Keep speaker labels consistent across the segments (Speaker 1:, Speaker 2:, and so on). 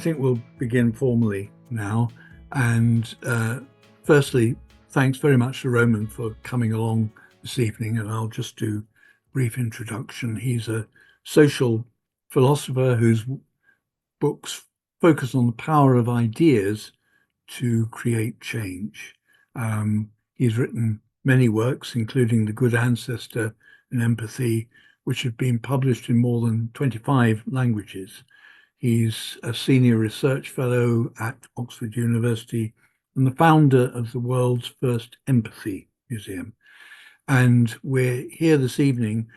Speaker 1: think we'll begin formally now. And firstly, thanks very much to Roman for coming along this evening. And I'll just do a brief introduction. He's a social philosopher whose books focus on the power of ideas to create change. He's written many works, including The Good Ancestor and Empathy, which have been published in more than 25 languages. He's a senior research fellow at Oxford University and the founder of the world's first empathy museum. And we're here this evening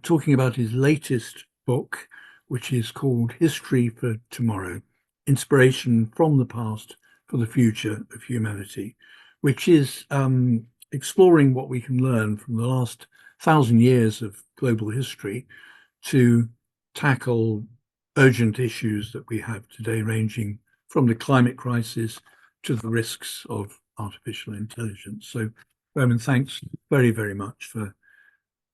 Speaker 1: talking about his latest book, which is called History for Tomorrow, Inspiration from the Past for the Future of Humanity, which is exploring what we can learn from the last 1,000 years of global history to tackle urgent issues that we have today, ranging from the climate crisis to the risks of artificial intelligence. So, Roman, thanks very, very much for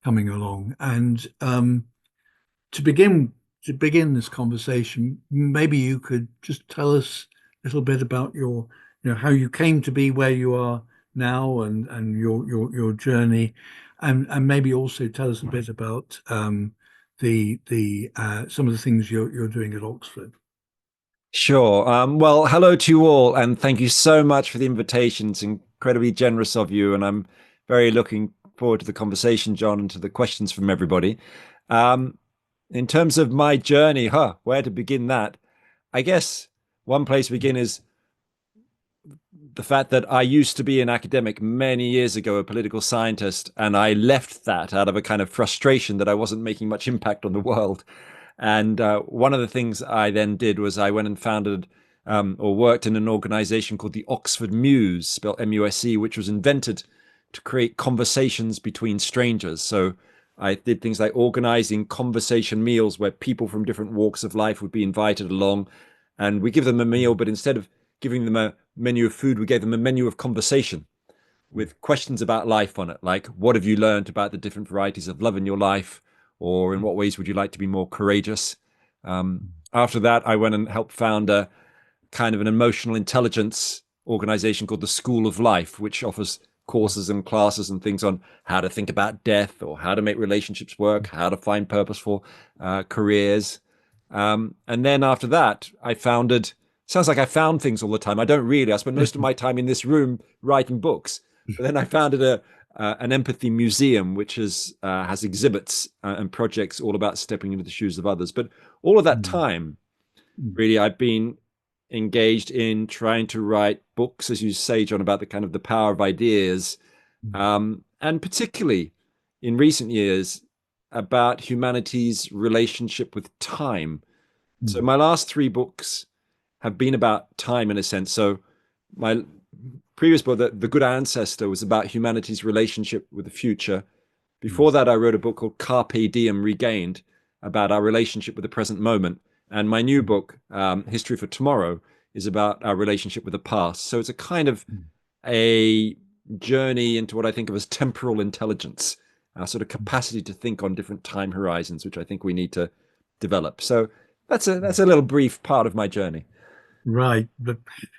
Speaker 1: coming along. And to begin this conversation, maybe you could just tell us a little bit about your, how you came to be where you are now, and your journey, and maybe also tell us a bit about some of the things you're doing at Oxford.
Speaker 2: Sure. Well, hello to you all, and thank you so much for the invitation. It's incredibly generous of you, and I'm very looking forward to the conversation, John, and to the questions from everybody. In terms of my journey, where to begin that? I guess one place to begin is the fact that I used to be an academic many years ago, a political scientist, and I left that out of a kind of frustration that I wasn't making much impact on the world. And one of the things I then did was I went and founded or worked in an organization called the Oxford Muse, spelled M-U-S-E, which was invented to create conversations between strangers. So I did things like organizing conversation meals where people from different walks of life would be invited along, and we give them a meal, but instead of giving them a menu of food, we gave them a menu of conversation with questions about life on it, like, what have you learned about the different varieties of love in your life? Or in what ways would you like to be more courageous? After that, I went and helped found a kind of an emotional intelligence organization called the School of Life, which offers courses and classes and things on how to think about death, or how to make relationships work, how to find purposeful careers. And then after that, sounds like I found things all the time. I don't really. I spend most of my time in this room writing books. But then I founded an empathy museum, which has exhibits and projects all about stepping into the shoes of others. But all of that time, really, I've been engaged in trying to write books, as you say, John, about the kind of the power of ideas, and particularly in recent years about humanity's relationship with time. So my last 3 books have been about time in a sense. So my previous book, The Good Ancestor, was about humanity's relationship with the future. Before that, I wrote a book called Carpe Diem Regained, about our relationship with the present moment. And my new book, History for Tomorrow, is about our relationship with the past. So it's a kind of a journey into what I think of as temporal intelligence, our sort of capacity to think on different time horizons, which I think we need to develop. So that's a little brief part of my journey.
Speaker 1: Right,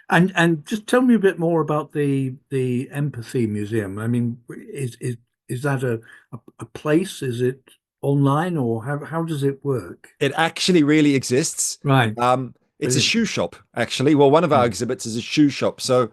Speaker 1: and just tell me a bit more about the Empathy Museum. I mean, is that a place? Is it online, or how does it work?
Speaker 2: It actually really exists.
Speaker 1: Right.
Speaker 2: It's a shoe shop, actually. Well, one of our exhibits is a shoe shop. So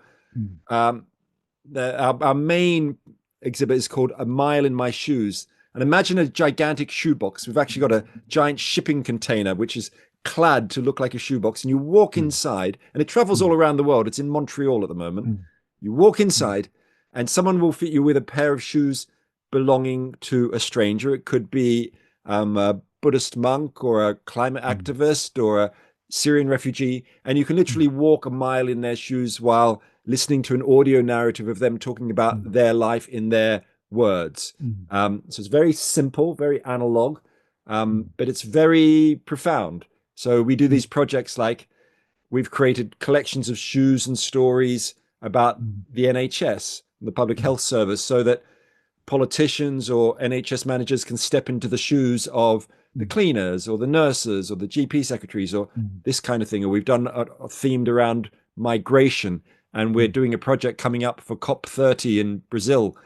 Speaker 2: our main exhibit is called A Mile in My Shoes. And imagine a gigantic shoebox. We've actually got a giant shipping container, which is clad to look like a shoebox, and you walk inside, and it travels all around the world. It's in Montreal at the moment. You walk inside, and someone will fit you with a pair of shoes belonging to a stranger. It could be a Buddhist monk, or a climate activist, or a Syrian refugee, and you can literally walk a mile in their shoes while listening to an audio narrative of them talking about their life in their words. So it's very simple, very analog, but it's very profound. So we do these projects, like we've created collections of shoes and stories about the NHS, the Public Health Service, so that politicians or NHS managers can step into the shoes of the cleaners or the nurses or the GP secretaries or this kind of thing. Or we've done a themed around migration, and we're doing a project coming up for COP30 in Brazil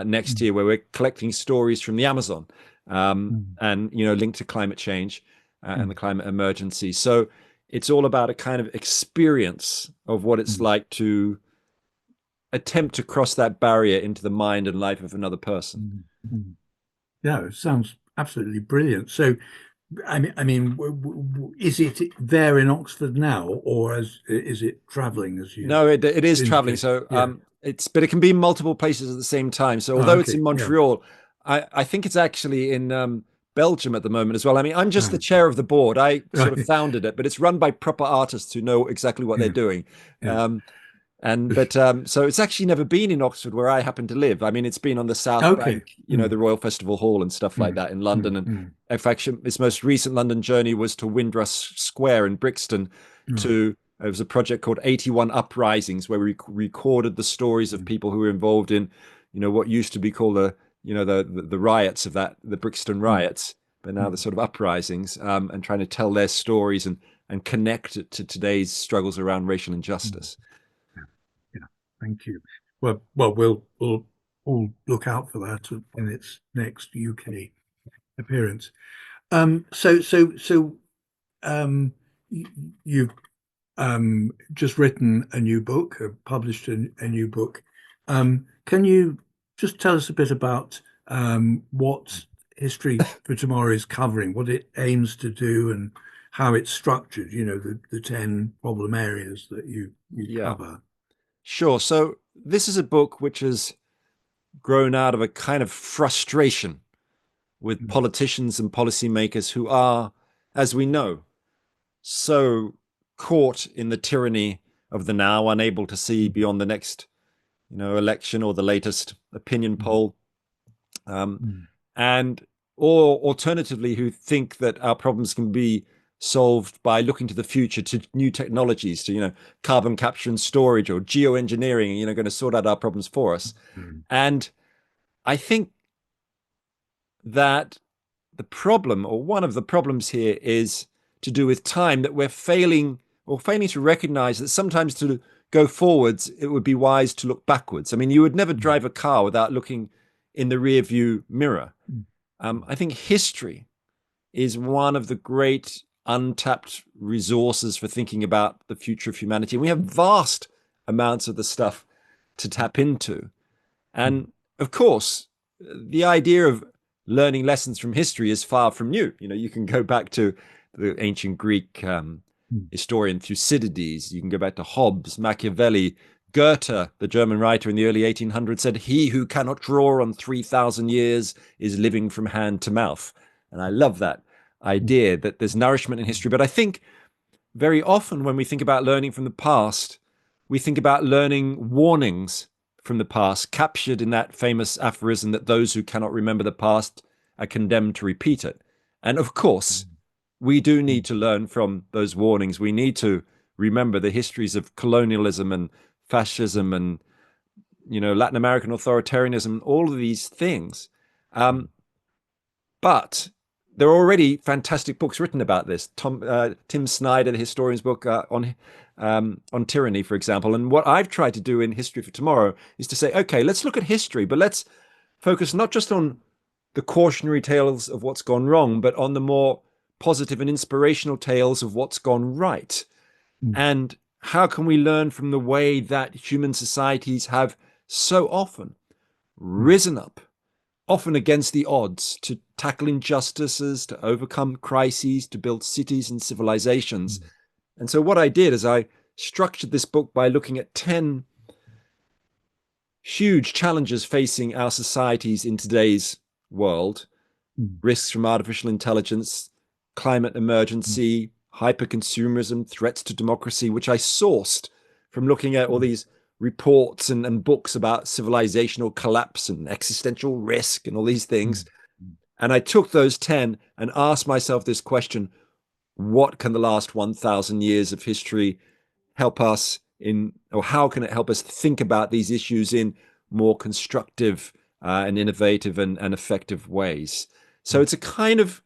Speaker 2: next year, where we're collecting stories from the Amazon and linked to climate change and the climate emergency. So it's all about a kind of experience of what it's like to attempt to cross that barrier into the mind and life of another person.
Speaker 1: Yeah, it sounds absolutely brilliant. So, is it there in Oxford now, or is it traveling as you
Speaker 2: No, it is traveling.
Speaker 1: indicate?
Speaker 2: So
Speaker 1: Yeah.
Speaker 2: but it can be in multiple places at the same time. So
Speaker 1: Oh,
Speaker 2: although it's
Speaker 1: okay.
Speaker 2: in
Speaker 1: Yeah.
Speaker 2: Montreal, I think it's actually in Belgium at the moment as well. I mean, I'm just the
Speaker 1: Oh,
Speaker 2: chair of the board. I sort of
Speaker 1: right.
Speaker 2: founded it, but it's run by proper artists who know exactly what they're
Speaker 1: Yeah.
Speaker 2: doing.
Speaker 1: Yeah.
Speaker 2: Um, so it's actually never been in Oxford where I happen to live. I mean, it's been on the South
Speaker 1: Okay.
Speaker 2: Bank, the Royal Festival Hall and stuff like that in London. And in fact, its most recent London journey was to Windrush Square in Brixton. It was a project called 81 Uprisings, where we recorded the stories of people who were involved in, what used to be called the riots of the Brixton riots, but now the sort of uprisings, and trying to tell their stories and connect it to today's struggles around racial injustice.
Speaker 1: Yeah. Thank you. We'll all look out for that in its next UK appearance. So y- you've just written a new book, published a new book. Can you just tell us a bit about what History for Tomorrow is covering, what it aims to do, and how it's structured? The 10 problem areas that you
Speaker 2: Yeah,
Speaker 1: cover.
Speaker 2: sure. So this is a book which has grown out of a kind of frustration with
Speaker 1: Mm,
Speaker 2: politicians and policymakers who are, as we know, so caught in the tyranny of the now, unable to see beyond the next, election or the latest opinion
Speaker 1: mm,
Speaker 2: poll, um,
Speaker 1: mm,
Speaker 2: and or alternatively, who think that our problems can be solved by looking to the future, to new technologies, to carbon capture and storage or geoengineering, going to sort out our problems for us.
Speaker 1: mm,
Speaker 2: And I think that the problem, or one of the problems here, is to do with time, that we're failing to recognize that sometimes to go forwards, it would be wise to look backwards. I mean, you would never
Speaker 1: mm,
Speaker 2: drive a car without looking in the rear view mirror.
Speaker 1: mm,
Speaker 2: I think history is one of the great untapped resources for thinking about the future of humanity. And we have vast amounts of the stuff to tap into.
Speaker 1: mm,
Speaker 2: And of course, the idea of learning lessons from history is far from new. You can go back to the ancient Greek
Speaker 1: mm,
Speaker 2: historian Thucydides. You can go back to Hobbes, Machiavelli, Goethe, the German writer in the early 1800s, said, "He who cannot draw on 3,000 years is living from hand to mouth." And I love that
Speaker 1: mm,
Speaker 2: idea that there's nourishment in history. But I think very often when we think about learning from the past, we think about learning warnings from the past, captured in that famous aphorism that those who cannot remember the past are condemned to repeat it. And of course, we do
Speaker 1: mm,
Speaker 2: need to learn from those warnings. We need to remember the histories of colonialism and fascism and Latin American authoritarianism, all of these things.
Speaker 1: mm,
Speaker 2: But there are already fantastic books written about this. Tim Snyder, the historian's book on tyranny, for example. And what I've tried to do in History for Tomorrow is to say, okay, let's look at history, but let's focus not just on the cautionary tales of what's gone wrong, but on the more positive and inspirational tales of what's gone right.
Speaker 1: mm,
Speaker 2: And how can we learn from the way that human societies have so often
Speaker 1: mm,
Speaker 2: risen up, often against the odds, to tackle injustices, to overcome crises, to build cities and civilizations.
Speaker 1: mm,
Speaker 2: And so what I did is I structured this book by looking at 10 huge challenges facing our societies in today's world:
Speaker 1: mm,
Speaker 2: risks from artificial intelligence, climate
Speaker 1: mm,
Speaker 2: emergency, hyperconsumerism, threats to democracy, which I sourced from looking at all
Speaker 1: mm,
Speaker 2: these reports and books about civilizational collapse and existential risk and all these things.
Speaker 1: mm, mm,
Speaker 2: And I took those 10 and asked myself this question: what can the last 1,000 years of history help us in, or how can it help us think about these issues in more constructive in innovative and effective ways. So it's a kind of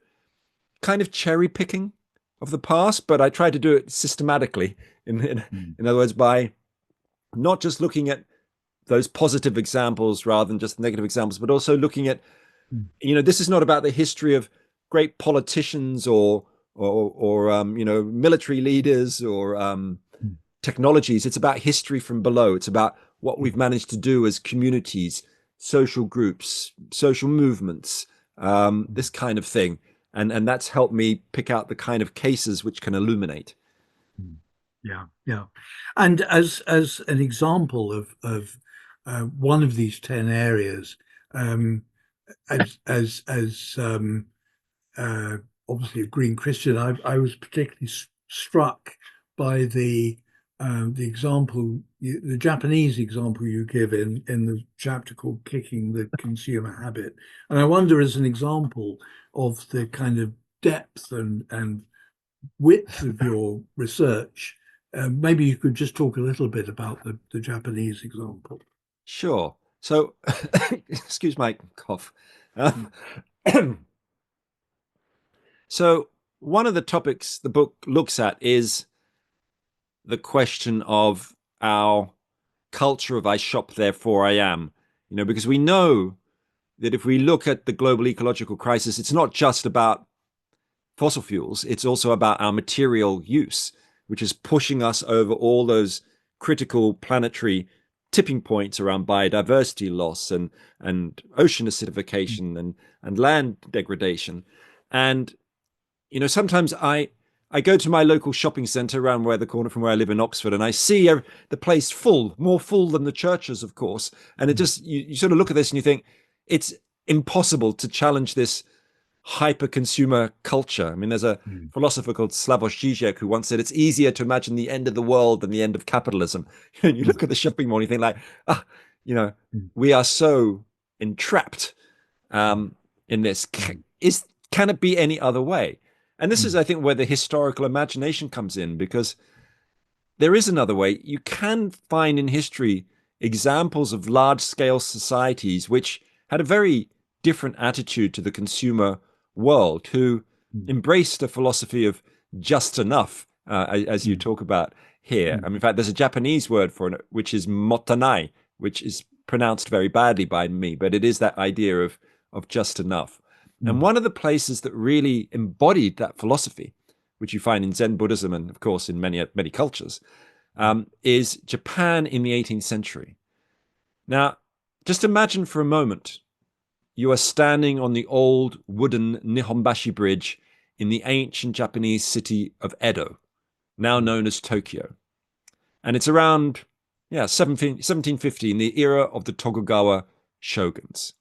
Speaker 2: cherry picking of the past, but I try to do it systematically. In other words, by not just looking at those positive examples rather than just negative examples, but also looking at, this is not about the history of great politicians or military leaders or technologies. It's about history from below. It's about what we've managed to do as communities, social groups, social movements, this kind of thing. And that's helped me pick out the kind of cases which can illuminate.
Speaker 1: Yeah, yeah. And as an example of one of these 10 areas, as uh, obviously a green Christian, I was particularly struck by the example, the Japanese example you give in the chapter called "Kicking the Consumer Habit," and I wonder, as an example of the kind of depth and width of your research, maybe you could just talk a little bit about the Japanese example.
Speaker 2: Sure. So, excuse my cough. So, one of the topics the book looks at is the question of our culture of "I shop, therefore I am." Because we know that if we look at the global ecological crisis, it's not just about fossil fuels, it's also about our material use, which is pushing us over all those critical planetary tipping points around biodiversity loss and ocean acidification and land degradation. And sometimes I go to my local shopping centre around where the corner from where I live in Oxford, and I see the place full, more full than the churches, of course. And it just, you sort of look at this and you think it's impossible to challenge this hyper consumer culture. I mean, there's a philosopher called Slavoj Žižek who once said it's easier to imagine the end of the world than the end of capitalism. And you look at the shopping mall and you think like, we are so entrapped in this. Can it be any other way? And this is, I think, where the historical imagination comes in, because there is another way. You can find in history examples of large-scale societies which had a very different attitude to the consumer world, who embraced a philosophy of just enough, as you talk about here. I mean, in fact, there's a Japanese word for it, which is motanai, which is pronounced very badly by me, but it is that idea of just enough. And one of the places that really embodied that philosophy, which you find in Zen Buddhism and, of course, in many cultures, is Japan in the 18th century. Now, just imagine for a moment you are standing on the old wooden Nihonbashi Bridge in the ancient Japanese city of Edo, now known as Tokyo. And it's around 1750, in the era of the Tokugawa shoguns.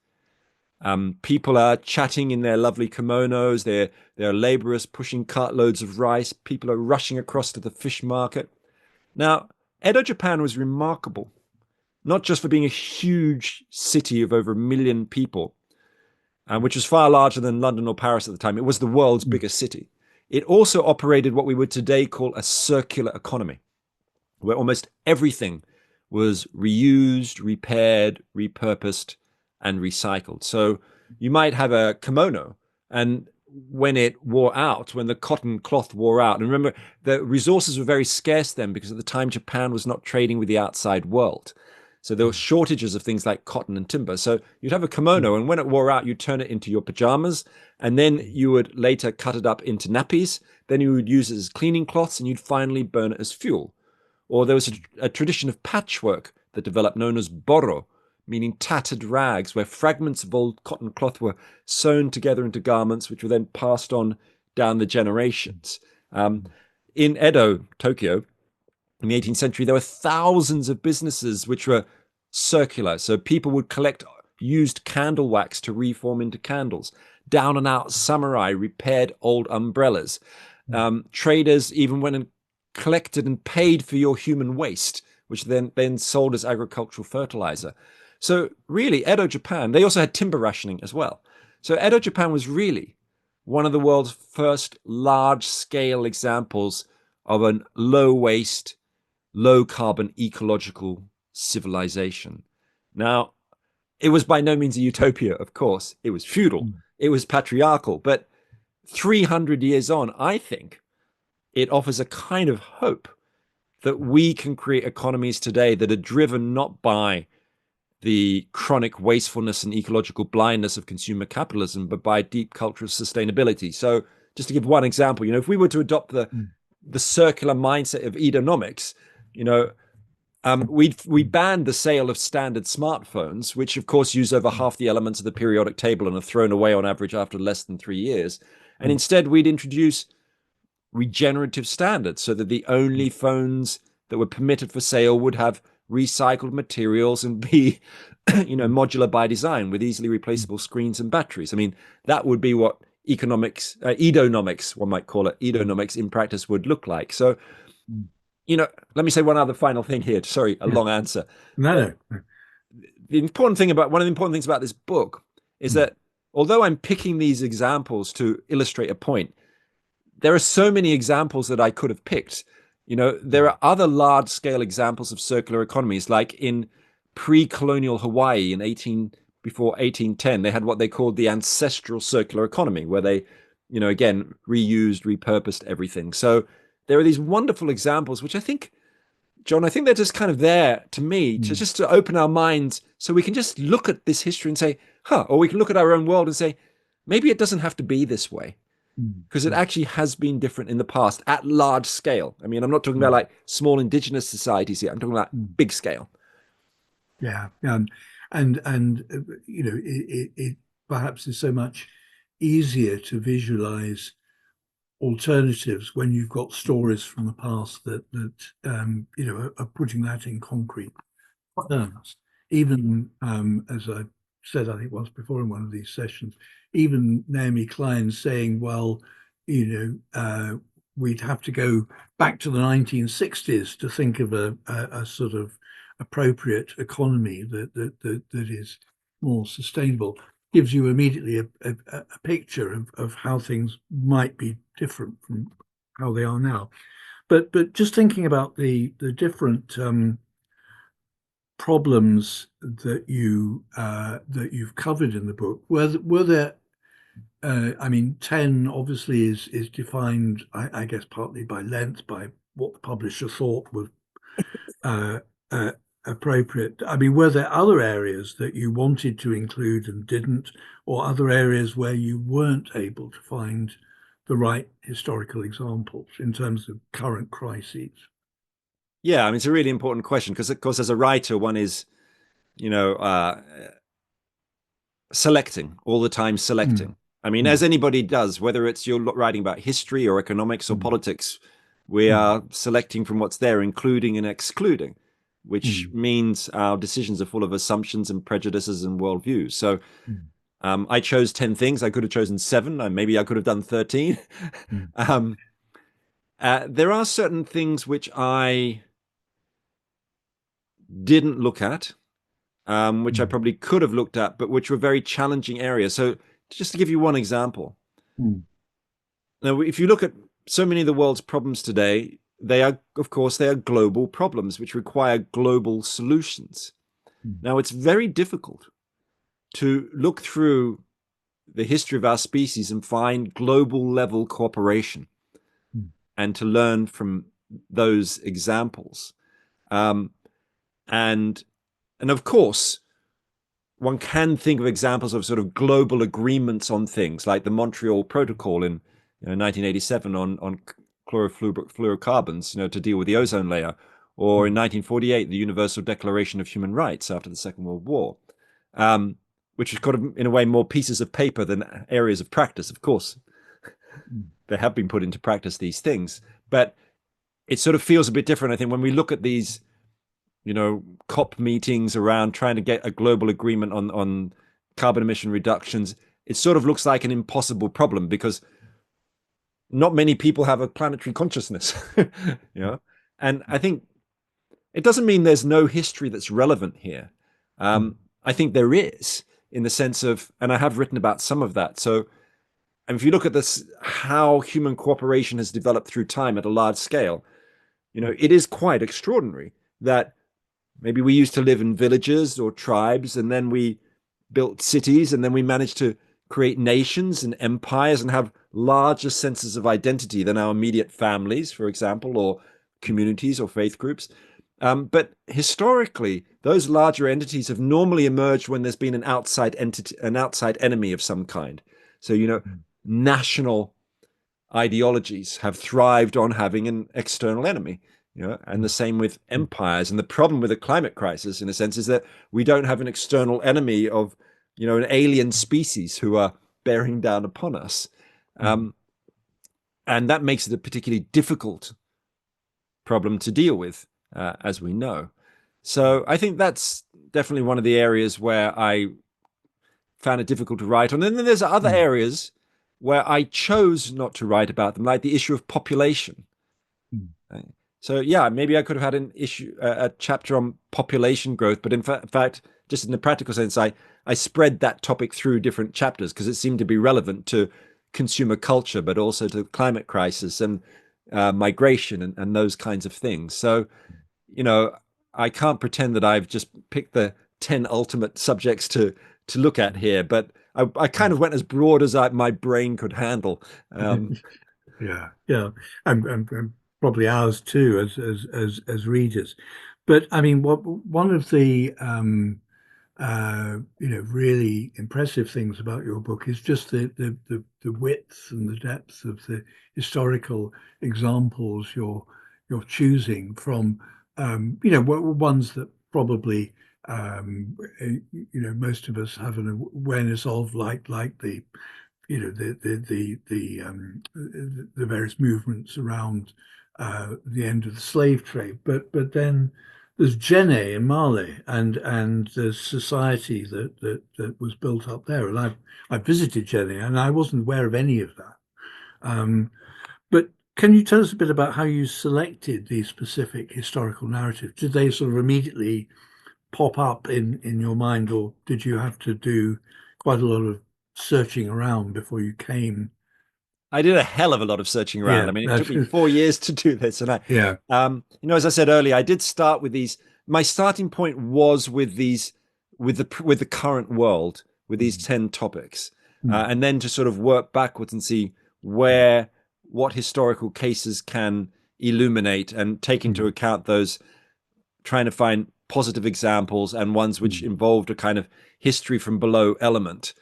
Speaker 2: People are chatting in their lovely kimonos. They're laborers pushing cartloads of rice. People are rushing across to the fish market. Now, Edo, Japan was remarkable, not just for being a huge city of over 1 million people, which was far larger than London or Paris at the time. It was the world's biggest city. It also operated what we would today call a circular economy, where almost everything was reused, repaired, repurposed, and recycled. So you might have a kimono, and when it wore out, when the cotton cloth wore out, and remember, the resources were very scarce then, because at the time Japan was not trading with the outside world. So there were shortages of things like cotton and timber. So you'd have a kimono, and when it wore out, you'd turn it into your pajamas, and then you would later cut it up into nappies. Then you would use it as cleaning cloths, and you'd finally burn it as fuel. Or there was a tradition of patchwork that developed, known as boro, meaning tattered rags, where fragments of old cotton cloth were sewn together into garments, which were then passed on down the generations. In Edo, Tokyo, in the 18th century, there were thousands of businesses which were circular. So people would collect used candle wax to reform into candles. Down and out samurai repaired old umbrellas. Traders even went and collected and paid for your human waste, which then sold as agricultural fertilizer. So really, Edo, Japan, they also had timber rationing as well. So Edo, Japan was really one of the world's first large-scale examples of a low-waste, low-carbon ecological civilization. Now, it was by no means a utopia, of course. It was feudal, it was patriarchal. But 300 years on, I think it offers a kind of hope that we can create economies today that are driven not by the chronic wastefulness and ecological blindness of consumer capitalism, but by deep cultural sustainability. So just to give one example, if we were to adopt the circular mindset of edonomics, we banned the sale of standard smartphones, which of course use over half the elements of the periodic table and are thrown away on average after less than 3 years. And instead we'd introduce regenerative standards so that the only phones that were permitted for sale would have recycled materials and be modular by design with easily replaceable screens and batteries. I mean, that would be what edonomics, one might call it, edonomics in practice would look like. So, let me say one other final thing here. Sorry, a long answer.
Speaker 1: No.
Speaker 2: One of the important things about this book is that although I'm picking these examples to illustrate a point, there are so many examples that I could have picked. There are other large-scale examples of circular economies, like in pre-colonial Hawaii before 1810, they had what they called the ancestral circular economy, where they, again, reused, repurposed everything. So there are these wonderful examples, which I think, John, they're just kind of there to me to open our minds so we can just look at this history and say, or we can look at our own world and say, maybe it doesn't have to be this way. Because it actually has been different in the past at large scale. I mean, I'm not talking about like small indigenous societies here. I'm talking about big scale.
Speaker 1: Yeah. It perhaps is so much easier to visualize alternatives when you've got stories from the past that are putting that in concrete terms. Even as I said, I think once before in one of these sessions, even Naomi Klein saying, well, we'd have to go back to the 1960s to think of a sort of appropriate economy that is more sustainable, gives you immediately a picture of how things might be different from how they are now. But just thinking about the different problems that you've covered in the book, were there? I mean, 10 obviously is defined, I guess, partly by length, by what the publisher thought was appropriate. I mean, were there other areas that you wanted to include and didn't, or other areas where you weren't able to find the right historical examples in terms of current crises?
Speaker 2: Yeah, I mean, it's a really important question because, of course, as a writer, one is, selecting all the time, selecting. I mean, as anybody does, whether it's you're writing about history or economics or politics, we are selecting from what's there, including and excluding, which means our decisions are full of assumptions and prejudices and worldviews. So I chose 10 things. I could have chosen 7. Maybe I could have done 13. There are certain things which I didn't look at, which I probably could have looked at, but which were very challenging areas. So just to give you one example. Now, if you look at so many of the world's problems today, they are global problems which require global solutions. Now, it's very difficult to look through the history of our species and find global level cooperation and to learn from those examples. And of course, one can think of examples of sort of global agreements on things like the Montreal Protocol in 1987 on chlorofluorocarbons, to deal with the ozone layer, or in 1948, the Universal Declaration of Human Rights after the Second World War, which is kind of, in a way, more pieces of paper than areas of practice. Of course, they have been put into practice, these things, but it sort of feels a bit different, I think, when we look at these COP meetings around trying to get a global agreement on carbon emission reductions. It sort of looks like an impossible problem because not many people have a planetary consciousness, And I think it doesn't mean there's no history that's relevant here. I think there is, in the sense of, and I have written about some of that. So, and if you look at this, how human cooperation has developed through time at a large scale, it is quite extraordinary that maybe we used to live in villages or tribes, and then we built cities, and then we managed to create nations and empires and have larger senses of identity than our immediate families, for example, or communities or faith groups. But historically, those larger entities have normally emerged when there's been an outside entity, an outside enemy of some kind. So, national ideologies have thrived on having an external enemy. And the same with empires. And the problem with the climate crisis, in a sense, is that we don't have an external enemy of, an alien species who are bearing down upon us. And that makes it a particularly difficult problem to deal with, as we know. So I think that's definitely one of the areas where I found it difficult to write on. And then there's other areas where I chose not to write about them, like the issue of population. So yeah, maybe I could have had a chapter on population growth, but in fact, just in the practical sense, I spread that topic through different chapters because it seemed to be relevant to consumer culture, but also to the climate crisis and migration and those kinds of things. So, I can't pretend that I've just picked the 10 ultimate subjects to look at here, but I kind of went as broad as my brain could handle.
Speaker 1: Yeah, yeah, and probably ours too as readers. But I mean, one of the really impressive things about your book is just the width and the depth of the historical examples you're choosing from, ones that probably most of us have an awareness of, like the the various movements around the end of the slave trade, but then there's Djenné in Mali and the society that was built up there, and I visited Djenné and I wasn't aware of any of that. But can you tell us a bit about how you selected these specific historical narratives? Did they sort of immediately pop up in your mind, or did you have to do quite a lot of searching around before you came?
Speaker 2: I did a hell of a lot of searching around.
Speaker 1: Yeah,
Speaker 2: I mean, it took me 4 years to do this, and
Speaker 1: yeah.
Speaker 2: as I said earlier, I did start with these. My starting point was with the current world, with these 10 topics, and then to sort of work backwards and see what historical cases can illuminate and take into account those, trying to find positive examples and ones which involved a kind of history from below element.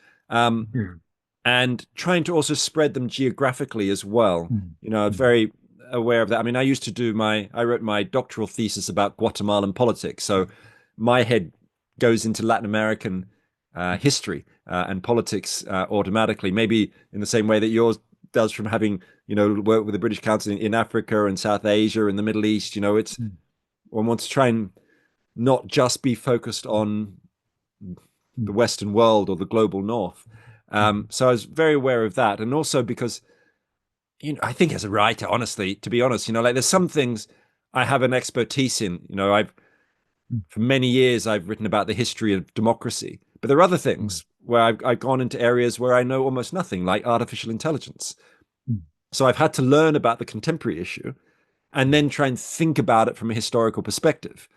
Speaker 2: And trying to also spread them geographically as well. I'm very aware of that. I mean, I wrote my doctoral thesis about Guatemalan politics. So my head goes into Latin American history and politics automatically, maybe in the same way that yours does from having, worked with the British Council in Africa and South Asia and the Middle East. One wants to try and not just be focused on the Western world or the global North. So I was very aware of that. And also because, I think as a writer, honestly, to be honest, like there's some things I have an expertise in. For many years, I've written about the history of democracy. But there are other things where I've gone into areas where I know almost nothing, like artificial intelligence. So I've had to learn about the contemporary issue and then try and think about it from a historical perspective,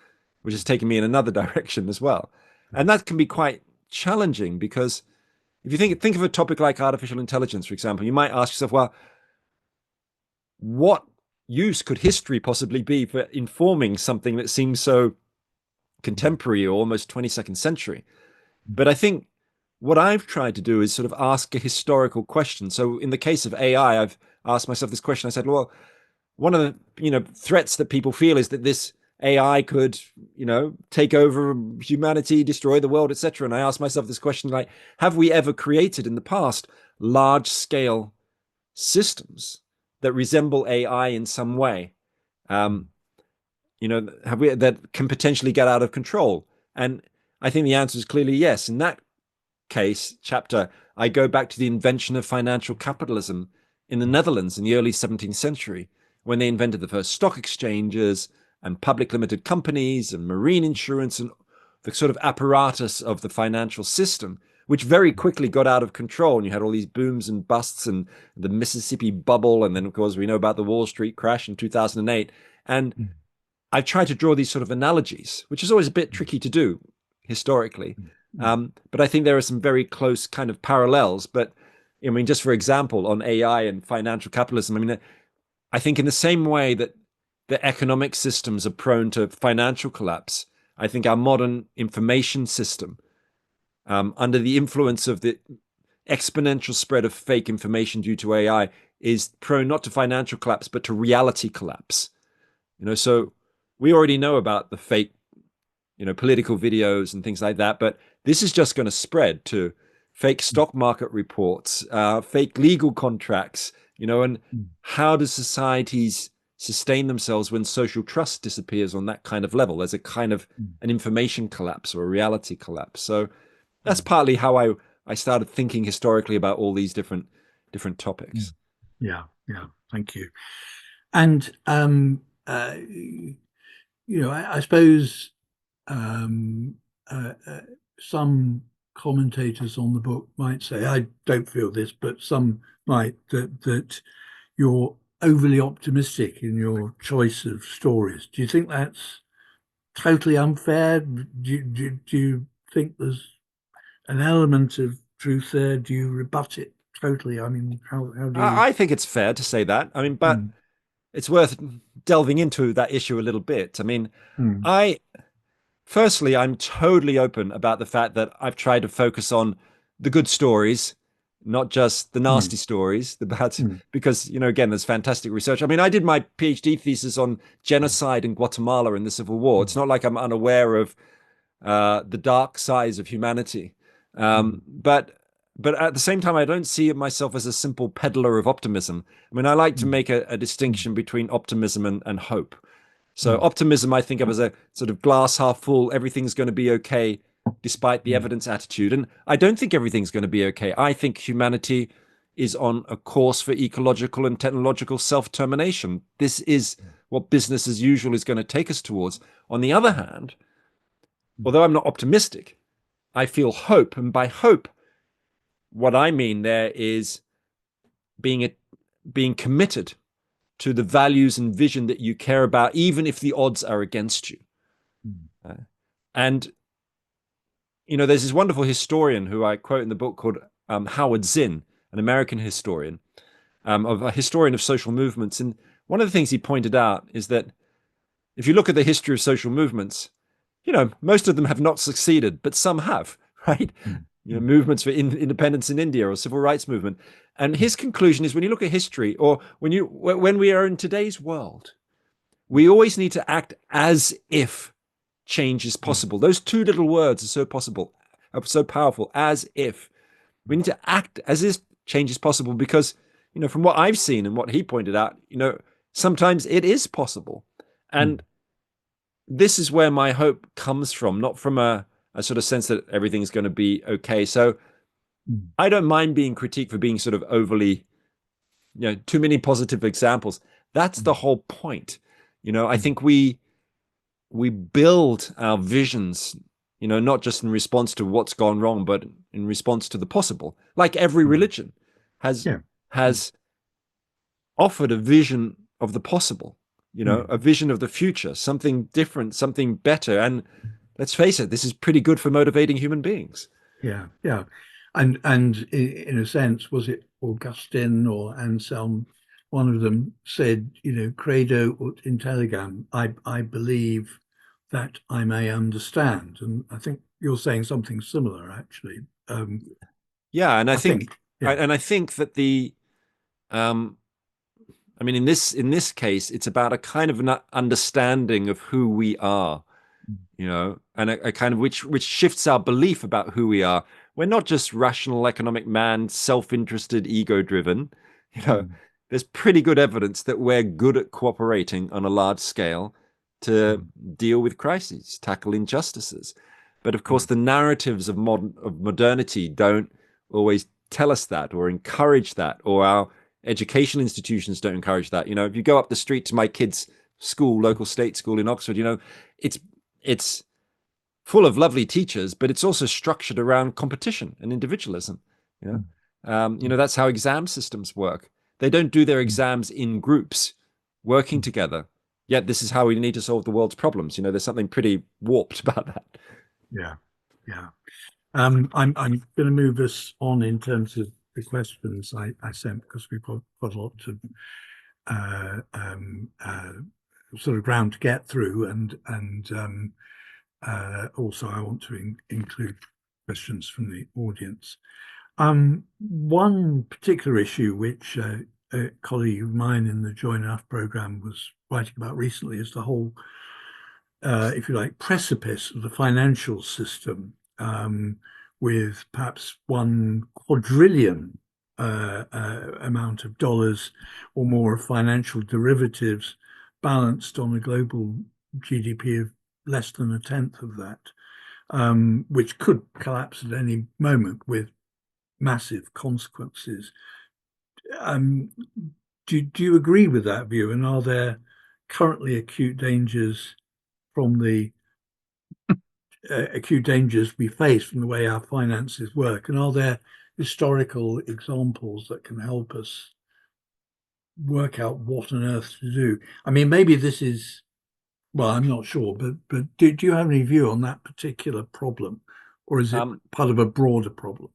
Speaker 2: which has taken me in another direction as well. And that can be quite challenging because if you think of a topic like artificial intelligence, for example, you might ask yourself, well, what use could history possibly be for informing something that seems so contemporary or almost 22nd century? But I think what I've tried to do is sort of ask a historical question. So in the case of AI, I've asked myself this question. I said, well, one of the threats that people feel is that this AI could, take over humanity, destroy the world, etc. And I asked myself this question, like, have we ever created in the past large-scale systems that resemble AI in some way? Have we that can potentially get out of control? And I think the answer is clearly yes. In that chapter, I go back to the invention of financial capitalism in the Netherlands in the early 17th century, when they invented the first stock exchanges and public limited companies and marine insurance and the sort of apparatus of the financial system, which very quickly got out of control. And you had all these booms and busts and the Mississippi bubble. And then, of course, we know about the Wall Street crash in 2008. And I try to draw these sort of analogies, which is always a bit tricky to do historically.
Speaker 1: mm,
Speaker 2: But I think there are some very close kind of parallels. But I mean, just for example, on AI and financial capitalism, I mean, I think in the same way that the economic systems are prone to financial collapse, I think our modern information system, under the influence of the exponential spread of fake information due to AI, is prone not to financial collapse, but to reality collapse. So we already know about the fake, political videos and things like that, but this is just going to spread to fake stock market reports, fake legal contracts, and
Speaker 1: mm,
Speaker 2: how do societies sustain themselves when social trust disappears on that kind of level? There's a kind of
Speaker 1: mm,
Speaker 2: an information collapse or a reality collapse. So that's
Speaker 1: mm,
Speaker 2: partly how I started thinking historically about all these different
Speaker 1: mm.
Speaker 2: topics.
Speaker 1: Yeah, yeah. Thank you. And I suppose um, some commentators on the book might say, I don't feel this, but some might, that you're overly optimistic in your choice of stories. Do you think that's totally unfair? Do you think there's an element of truth there? Do you rebut it totally? I mean, how do you?
Speaker 2: I think it's fair to say that. I mean, but
Speaker 1: Mm,
Speaker 2: it's worth delving into that issue a little bit. I mean,
Speaker 1: mm,
Speaker 2: I firstly, I'm totally open about the fact that I've tried to focus on the good stories, not just the
Speaker 1: mm,
Speaker 2: nasty stories, the bad,
Speaker 1: mm,
Speaker 2: because, again, there's fantastic research. I mean, I did my PhD thesis on
Speaker 1: mm,
Speaker 2: genocide in Guatemala in the Civil War.
Speaker 1: mm,
Speaker 2: It's not like I'm unaware of the dark sides of humanity.
Speaker 1: mm,
Speaker 2: But at the same time, I don't see myself as a simple peddler of optimism. I mean, I like to
Speaker 1: mm,
Speaker 2: make a
Speaker 1: mm,
Speaker 2: distinction between optimism and hope. So
Speaker 1: mm,
Speaker 2: optimism, I think of as a sort of glass half full, everything's going to be okay despite the
Speaker 1: mm,
Speaker 2: evidence attitude. And I don't think everything's going to be okay. I think humanity is on a course for ecological and technological self-termination. This is what business as usual is going to take us towards. On the other hand,
Speaker 1: mm,
Speaker 2: although I'm not optimistic, I feel hope. And by hope, what I mean there is being being committed to the values and vision that you care about, even if the odds are against you.
Speaker 1: mm,
Speaker 2: Uh, and there's this wonderful historian who I quote in the book called Howard Zinn, an American historian, of a historian of social movements. And one of the things he pointed out is that if you look at the history of social movements, most of them have not succeeded, but some have, right?
Speaker 1: mm,
Speaker 2: Movements for independence in India or civil rights movement. And
Speaker 1: mm,
Speaker 2: his conclusion is when you look at history or when we are in today's world, we always need to act as if change is
Speaker 1: mm,
Speaker 2: possible. Those two little words are so powerful, as if. We need to act as if change is possible because, from what I've seen and what he pointed out, sometimes it is possible.
Speaker 1: mm,
Speaker 2: And this is where my hope comes from, not from a sort of sense that everything's going to be okay. So
Speaker 1: mm,
Speaker 2: I don't mind being critiqued for being sort of overly, too many positive examples. That's
Speaker 1: mm,
Speaker 2: the whole point. I
Speaker 1: mm,
Speaker 2: think we build our visions, not just in response to what's gone wrong, but in response to the possible. Like every
Speaker 1: mm.
Speaker 2: religion has
Speaker 1: Yeah. Mm,
Speaker 2: has offered a vision of the possible,
Speaker 1: mm.
Speaker 2: a vision of the future, something different, something better. And let's face it, this is pretty good for motivating human beings.
Speaker 1: Yeah, yeah. And in a sense, was it Augustine or Anselm? One of them said, credo ut intelligam, I believe that I may understand. And I think you're saying something similar, actually.
Speaker 2: Yeah, and I
Speaker 1: I
Speaker 2: think,
Speaker 1: think, yeah.
Speaker 2: I think that um, I mean, in this case, it's about a kind of an understanding of who we are, and a kind of which shifts our belief about who we are. We're not just rational economic man, self-interested, ego-driven. You know,
Speaker 1: Mm,
Speaker 2: there's pretty good evidence that we're good at cooperating on a large scale to
Speaker 1: mm,
Speaker 2: deal with crises, tackle injustices. But of course,
Speaker 1: mm,
Speaker 2: the narratives of modernity don't always tell us that or encourage that, or our educational institutions don't encourage that. If you go up the street to my kids' school, local state school in Oxford, it's it's full of lovely teachers, but it's also structured around competition and individualism. You
Speaker 1: mm,
Speaker 2: that's how exam systems work. They don't do their
Speaker 1: mm,
Speaker 2: exams in groups, working
Speaker 1: mm.
Speaker 2: together. Yet this is how we need to solve the world's problems. There's something pretty warped about that.
Speaker 1: Yeah, yeah. I'm going to move us on in terms of the questions I sent because we've got a lot of uh, um, uh, sort of ground to get through, and also I want to include questions from the audience. One particular issue which a colleague of mine in the Join Enough program was writing about recently is the whole, if you like, precipice of the financial system, with perhaps 1 quadrillion amount of dollars or more of financial derivatives balanced on a global GDP of less than a tenth of that, which could collapse at any moment with massive consequences. Um, do you agree with that view? And are there currently acute dangers from the acute dangers we face from the way our finances work? And are there historical examples that can help us work out what on earth to do? I mean, maybe this is, well, I'm not sure, but do you have any view on that particular problem, or is it part of a broader problem?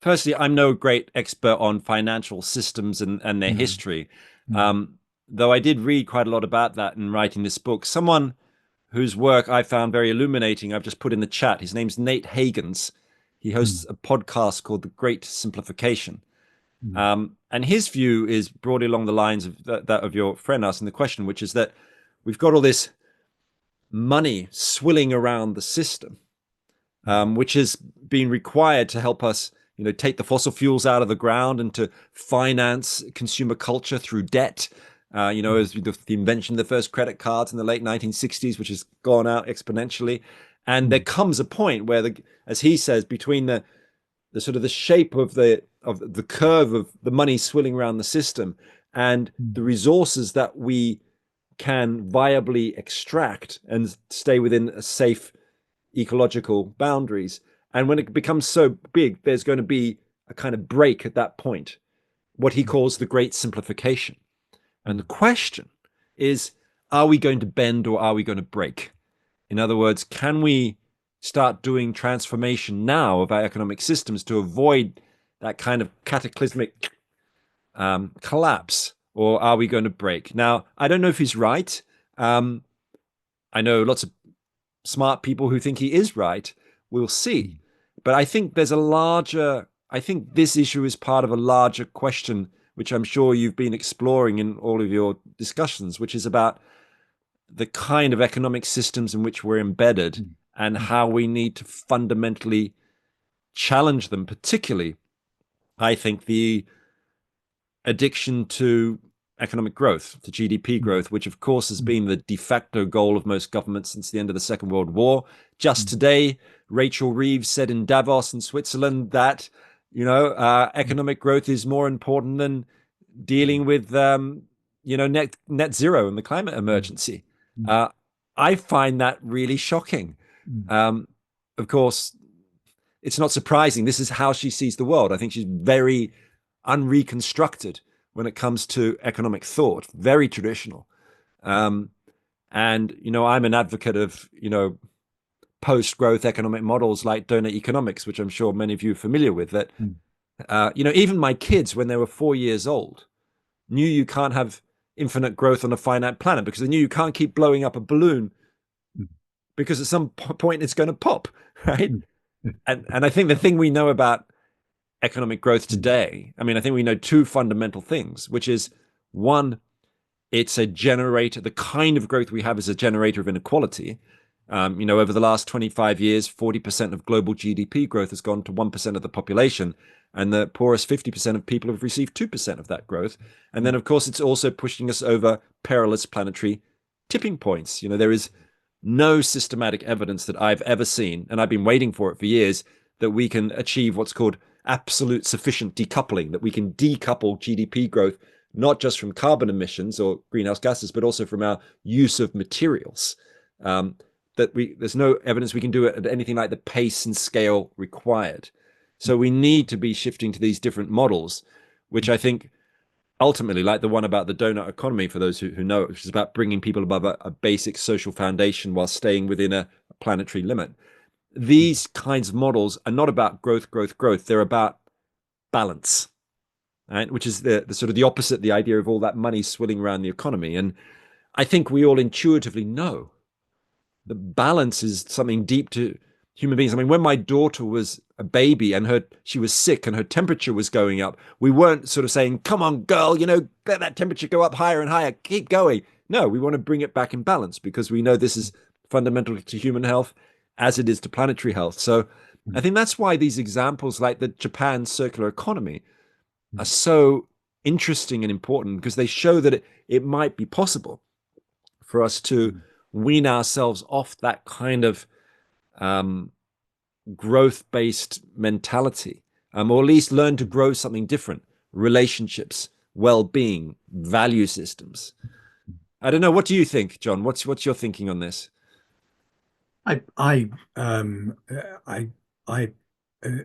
Speaker 2: Firstly, I'm no great expert on financial systems and their history, though I did read quite a lot about that in writing this book. Someone whose work I found very illuminating, I've just put in the chat. His name's Nate Hagens. He hosts a podcast called The Great Simplification. And his view is broadly along the lines of that of your friend asking the question, which is that we've got all this money swilling around the system, which has been required to help us, take the fossil fuels out of the ground and to finance consumer culture through debt. As the invention of the first credit cards in the late 1960s, which has gone out exponentially. And there comes a point where, as he says, between the sort of the shape of the curve of the money swilling around the system and the resources that we can viably extract and stay within a safe ecological boundaries. And when it becomes so big, there's going to be a kind of break at that point, what he calls the great simplification. And the question is, are we going to bend or are we going to break? In other words, can we start doing transformation now of our economic systems to avoid that kind of cataclysmic collapse, or are we going to break? Now, I don't know if he's right. I know lots of smart people who think he is right. We'll see. But I think I think this issue is part of a larger question, which I'm sure you've been exploring in all of your discussions, which is about the kind of economic systems in which we're embedded and how we need to fundamentally challenge them, particularly, I think, the addiction to economic growth, to GDP growth, which of course has been the de facto goal of most governments since the end of the Second World War. Just today, Rachel Reeves said in Davos in Switzerland that, economic growth is more important than dealing with, net zero and the climate emergency. I find that really shocking. Of course, it's not surprising. This is how she sees the world. I think she's very unreconstructed when it comes to economic thought, very traditional. And, I'm an advocate of, post-growth economic models like donut economics, which I'm sure many of you are familiar with, that, even my kids, when they were 4 years old, knew you can't have infinite growth on a finite planet because they knew you can't keep blowing up a balloon because at some point it's going to pop, right? And I think the thing we know about economic growth today, I think we know two fundamental things, which is one, it's a generator, the kind of growth we have is a generator of inequality. Over the last 25 years, 40% of global GDP growth has gone to 1% of the population, and the poorest 50% of people have received 2% of that growth. And then, of course, it's also pushing us over perilous planetary tipping points. There is no systematic evidence that I've ever seen, and I've been waiting for it for years, that we can achieve what's called absolute sufficient decoupling, that we can decouple GDP growth, not just from carbon emissions or greenhouse gases, but also from our use of materials. There's no evidence we can do it at anything like the pace and scale required. So we need to be shifting to these different models, which I think ultimately, like the one about the donut economy, for those who know it, which is about bringing people above a basic social foundation while staying within a planetary limit. these kinds of models are not about growth, growth, growth. They're about balance, right? Which is the sort of the opposite, the idea of all that money swilling around the economy. And I think we all intuitively know the balance is something deep to human beings. I mean, when my daughter was a baby and she was sick and her temperature was going up, we weren't sort of saying, come on, girl, let that temperature go up higher and higher, keep going. No, we want to bring it back in balance because we know this is fundamental to human health as it is to planetary health. So I think that's why these examples like the Japan circular economy are so interesting and important, because they show that it might be possible for us to wean ourselves off that kind of growth-based mentality, or at least learn to grow something different: relationships, well-being, value systems. I don't know. What do you think, John? What's your thinking on this?
Speaker 1: I I uh,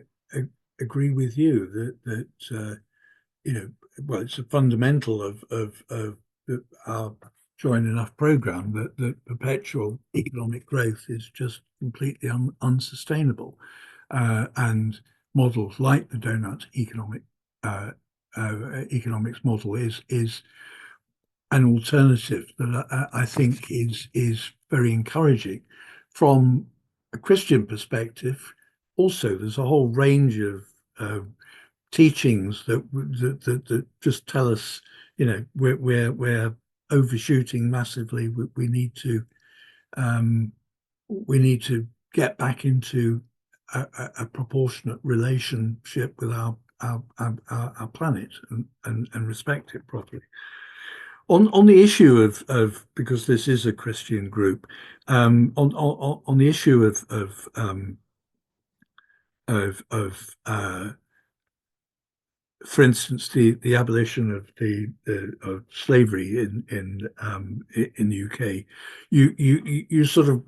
Speaker 1: agree with you that well, it's a fundamental of our joint enough program that perpetual economic growth is just completely unsustainable, and models like the donut economics model is an alternative that I think is very encouraging. From a Christian perspective, also, there's a whole range of teachings that just tell us, we're overshooting massively. We need to get back into a proportionate relationship with our planet and respect it properly. On the issue of because this is a Christian group, on the issue of for instance, the abolition of of slavery in the UK, you sort of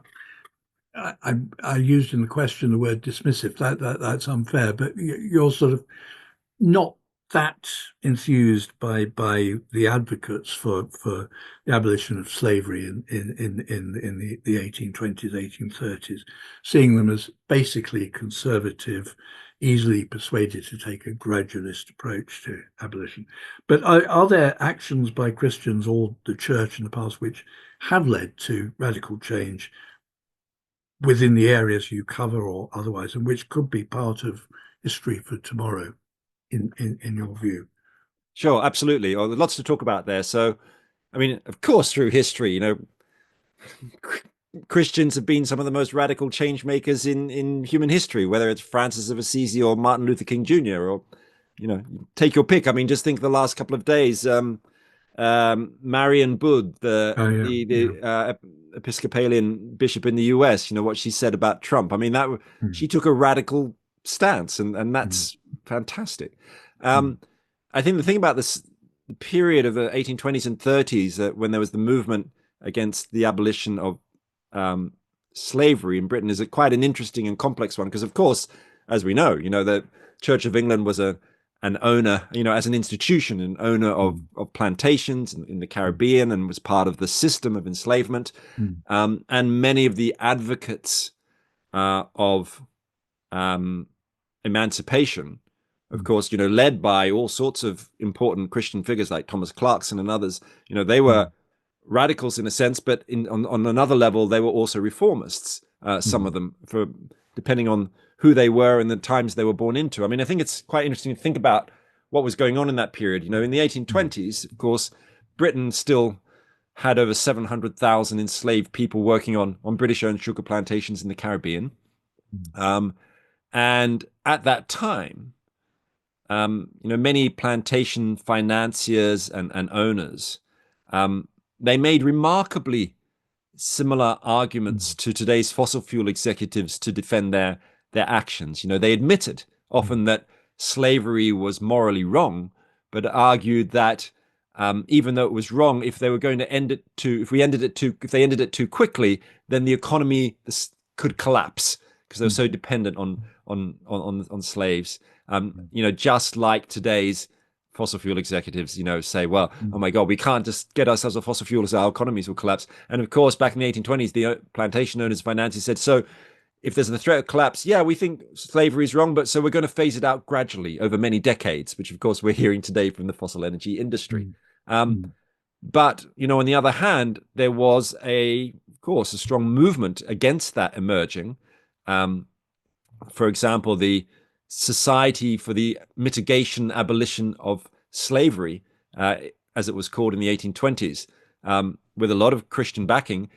Speaker 1: I used in the question the word dismissive. That's unfair, but you're sort of not that enthused by the advocates for the abolition of slavery in the 1820s, 1830s, seeing them as basically conservative, easily persuaded to take a gradualist approach to abolition. But are there actions by Christians or the church in the past which have led to radical change within the areas you cover or otherwise, and which could be part of history for tomorrow, in your view?
Speaker 2: Sure, absolutely. Oh, lots to talk about there. So, I mean, of course, through history, Christians have been some of the most radical change makers in human history, whether it's Francis of Assisi or Martin Luther King Jr. or, take your pick. I mean, just think the last couple of days, Marion Budd,
Speaker 1: Oh, yeah,
Speaker 2: the Episcopalian bishop in the US, what she said about Trump. I mean,
Speaker 1: Mm.
Speaker 2: she took a radical stance, and
Speaker 1: Mm.
Speaker 2: that's fantastic.
Speaker 1: Mm.
Speaker 2: I think the thing about this the period of the 1820s and 30s, when there was the movement against the abolition of slavery in Britain, is quite an interesting and complex one, because, of course, as we know, the Church of England was an owner, as an institution, an owner of plantations in the Caribbean, and was part of the system of enslavement.
Speaker 1: Mm.
Speaker 2: And many of the advocates of emancipation, of course, led by all sorts of important Christian figures like Thomas Clarkson and others, they were radicals in a sense, but on another level, they were also reformists, some of them, depending on who they were and the times they were born into. I mean, I think it's quite interesting to think about what was going on in that period. In the 1820s, of course, Britain still had over 700,000 enslaved people working on British-owned sugar plantations in the Caribbean. And at that time, many plantation financiers and owners, they made remarkably similar arguments to today's fossil fuel executives to defend their actions. They admitted often that slavery was morally wrong, but argued that even though it was wrong, if they were going to if they ended it too quickly, then the economy could collapse, because they were so dependent on slaves. Just like today's fossil fuel executives, say, well, oh my God, we can't just get ourselves a fossil fuel, so our economies will collapse. And of course, back in the 1820s, the plantation owners, financiers said, so if there's the threat of collapse, yeah, we think slavery is wrong, but so we're going to phase it out gradually over many decades, which of course we're hearing today from the fossil energy industry.
Speaker 1: mm,
Speaker 2: Um,
Speaker 1: mm,
Speaker 2: but, on the other hand, there was of course, a strong movement against that emerging. Um, for example, the Society for the Mitigation Abolition of Slavery, as it was called in the 1820s, with a lot of Christian backing,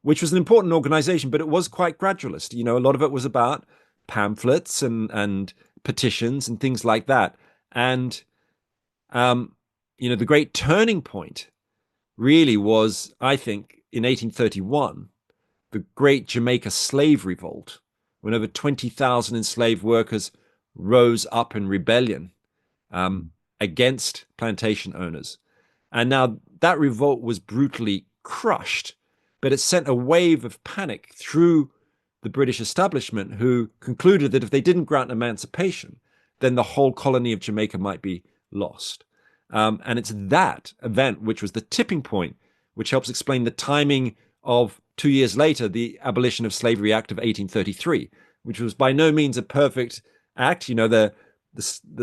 Speaker 2: which was an important organization, but it was quite gradualist. A lot of it was about pamphlets and petitions and things like that. And, the great turning point really was, I think, in 1831, the Great Jamaica Slave Revolt, when over 20,000 enslaved workers rose up in rebellion
Speaker 1: mm,
Speaker 2: against plantation owners. And now that revolt was brutally crushed, but it sent a wave of panic through the British establishment, who concluded that if they didn't grant emancipation, then the whole colony of Jamaica might be lost. And it's that event which was the tipping point, which helps explain the timing of 2 years later, the Abolition of Slavery Act of 1833, which was by no means a perfect act. The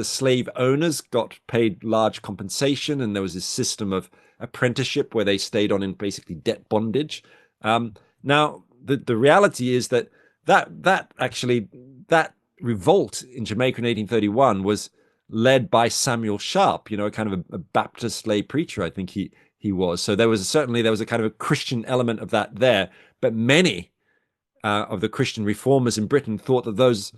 Speaker 2: slave owners got paid large compensation, and there was this system of apprenticeship where they stayed on in basically debt bondage. Now, the reality is that revolt in Jamaica in 1831 was led by Samuel Sharp, a kind of a Baptist lay preacher, I think he was. So there was a kind of a Christian element of that there. But many of the Christian reformers in Britain thought that those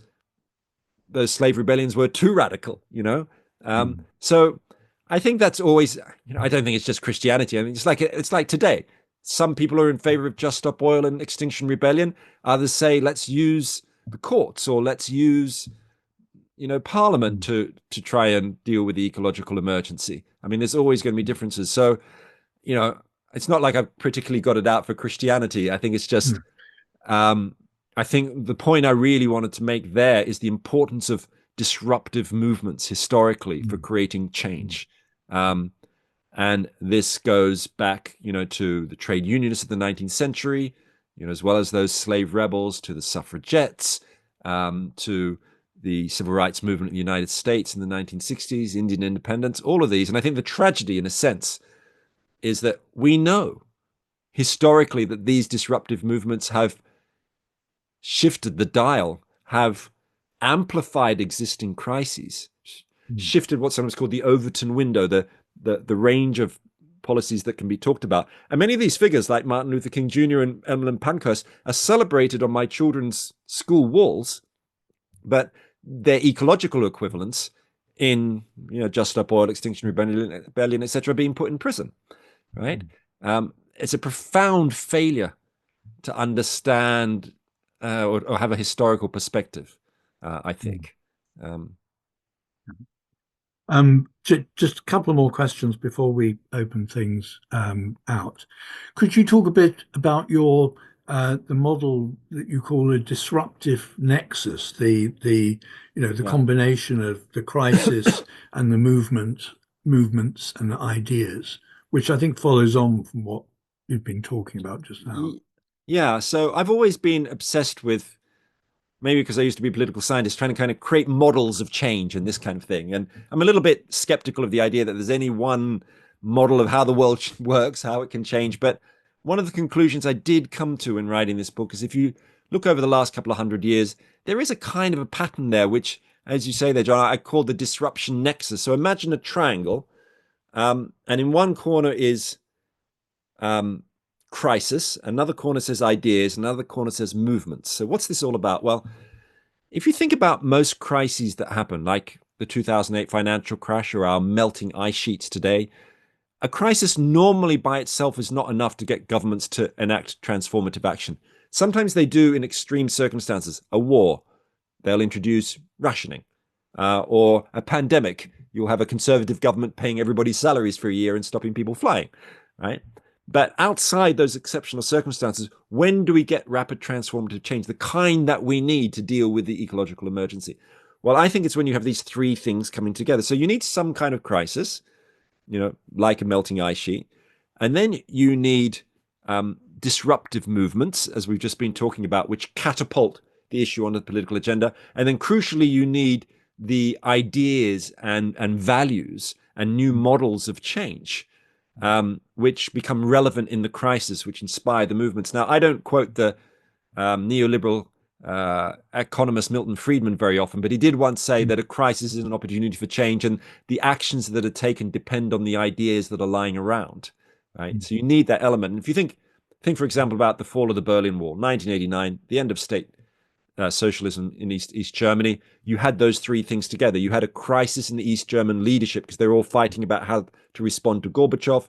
Speaker 2: slave rebellions were too radical.
Speaker 1: mm,
Speaker 2: So I think that's always. I don't think it's just Christianity. I mean, it's like today. Some people are in favor of Just Stop Oil and Extinction Rebellion. Others say let's use the courts, or let's use Parliament
Speaker 1: mm,
Speaker 2: to try and deal with the ecological emergency. I mean, there's always going to be differences. So, it's not like I've particularly got it out for Christianity. I think it's just,
Speaker 1: mm,
Speaker 2: I think the point I really wanted to make there is the importance of disruptive movements historically for
Speaker 1: mm,
Speaker 2: creating
Speaker 1: mm,
Speaker 2: change. And this goes back, to the trade unionists of the 19th century, as well as those slave rebels, to the suffragettes, to the civil rights movement in the United States in the 1960s, Indian independence, all of these. And I think the tragedy, in a sense, is that we know historically that these disruptive movements have shifted the dial, have amplified existing crises,
Speaker 1: mm,
Speaker 2: shifted what sometimes called the Overton window, the range of policies that can be talked about. And many of these figures, like Martin Luther King Jr. and Emmeline Pankhurst, are celebrated on my children's school walls, but their ecological equivalents in Just Stop Oil, Extinction Rebellion, etc., being put in prison. Right?
Speaker 1: mm,
Speaker 2: It's a profound failure to understand or have a historical perspective. I
Speaker 1: mm.
Speaker 2: think. Um,
Speaker 1: Just a couple more questions before we open things out. Could you talk a bit about the model that you call a disruptive nexus, the
Speaker 2: yeah.
Speaker 1: combination of the crisis and the movements and the ideas, which I think follows on from what you've been talking about just now.
Speaker 2: Yeah. So I've always been obsessed with, maybe because I used to be a political scientist, trying to kind of create models of change and this kind of thing. And I'm a little bit skeptical of the idea that there's any one model of how the world works, how it can change. But one of the conclusions I did come to in writing this book is, if you look over the last couple of 100 years, there is a kind of a pattern there, which, as you say there, John, I call the disruption nexus. So imagine a triangle, and in one corner is crisis, another corner says ideas, another corner says movements. So what's this all about? Well, if you think about most crises that happen, like the 2008 financial crash or our melting ice sheets today, a crisis normally by itself is not enough to get governments to enact transformative action. Sometimes they do in extreme circumstances. A war, they'll introduce rationing, or a pandemic. You'll have a conservative government paying everybody's salaries for a year and stopping people flying, right? But outside those exceptional circumstances, when do we get rapid transformative change, the kind that we need to deal with the ecological emergency? Well, I think it's when you have these three things coming together. So you need some kind of crisis, like a melting ice sheet. And then you need disruptive movements, as we've just been talking about, which catapult the issue on the political agenda. And then crucially, you need the ideas and values and new models of change, which become relevant in the crisis, which inspire the movements. Now, I don't quote the neoliberal economist Milton Friedman very often, but he did once say that a crisis is an opportunity for change, and the actions that are taken depend on the ideas that are lying around. Right, so you need that element. And if you think, for example, about the fall of the Berlin Wall, 1989, the end of state socialism in East Germany, you had those three things together. You had a crisis in the East German leadership because they were all fighting about how to respond to Gorbachev,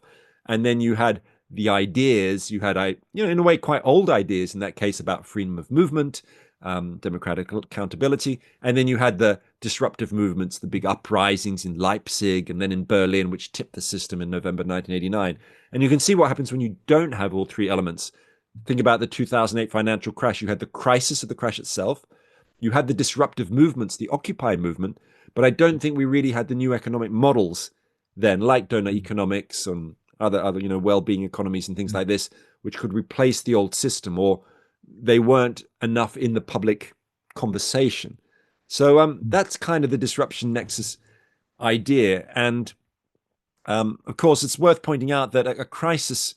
Speaker 2: and then you had the ideas. You had, in a way, quite old ideas in that case about freedom of movement, democratic accountability, and then you had the disruptive movements, the big uprisings in Leipzig and then in Berlin, which tipped the system in November 1989. And you can see what happens when you don't have all three elements. Think about the 2008 financial crash. You had the crisis of the crash itself. You had the disruptive movements, the Occupy movement, but I don't think we really had the new economic models then, like donor economics and other well-being economies and things like this, which could replace the old system, or they weren't enough in the public conversation. So that's kind of the disruption nexus idea. And of course, it's worth pointing out that a crisis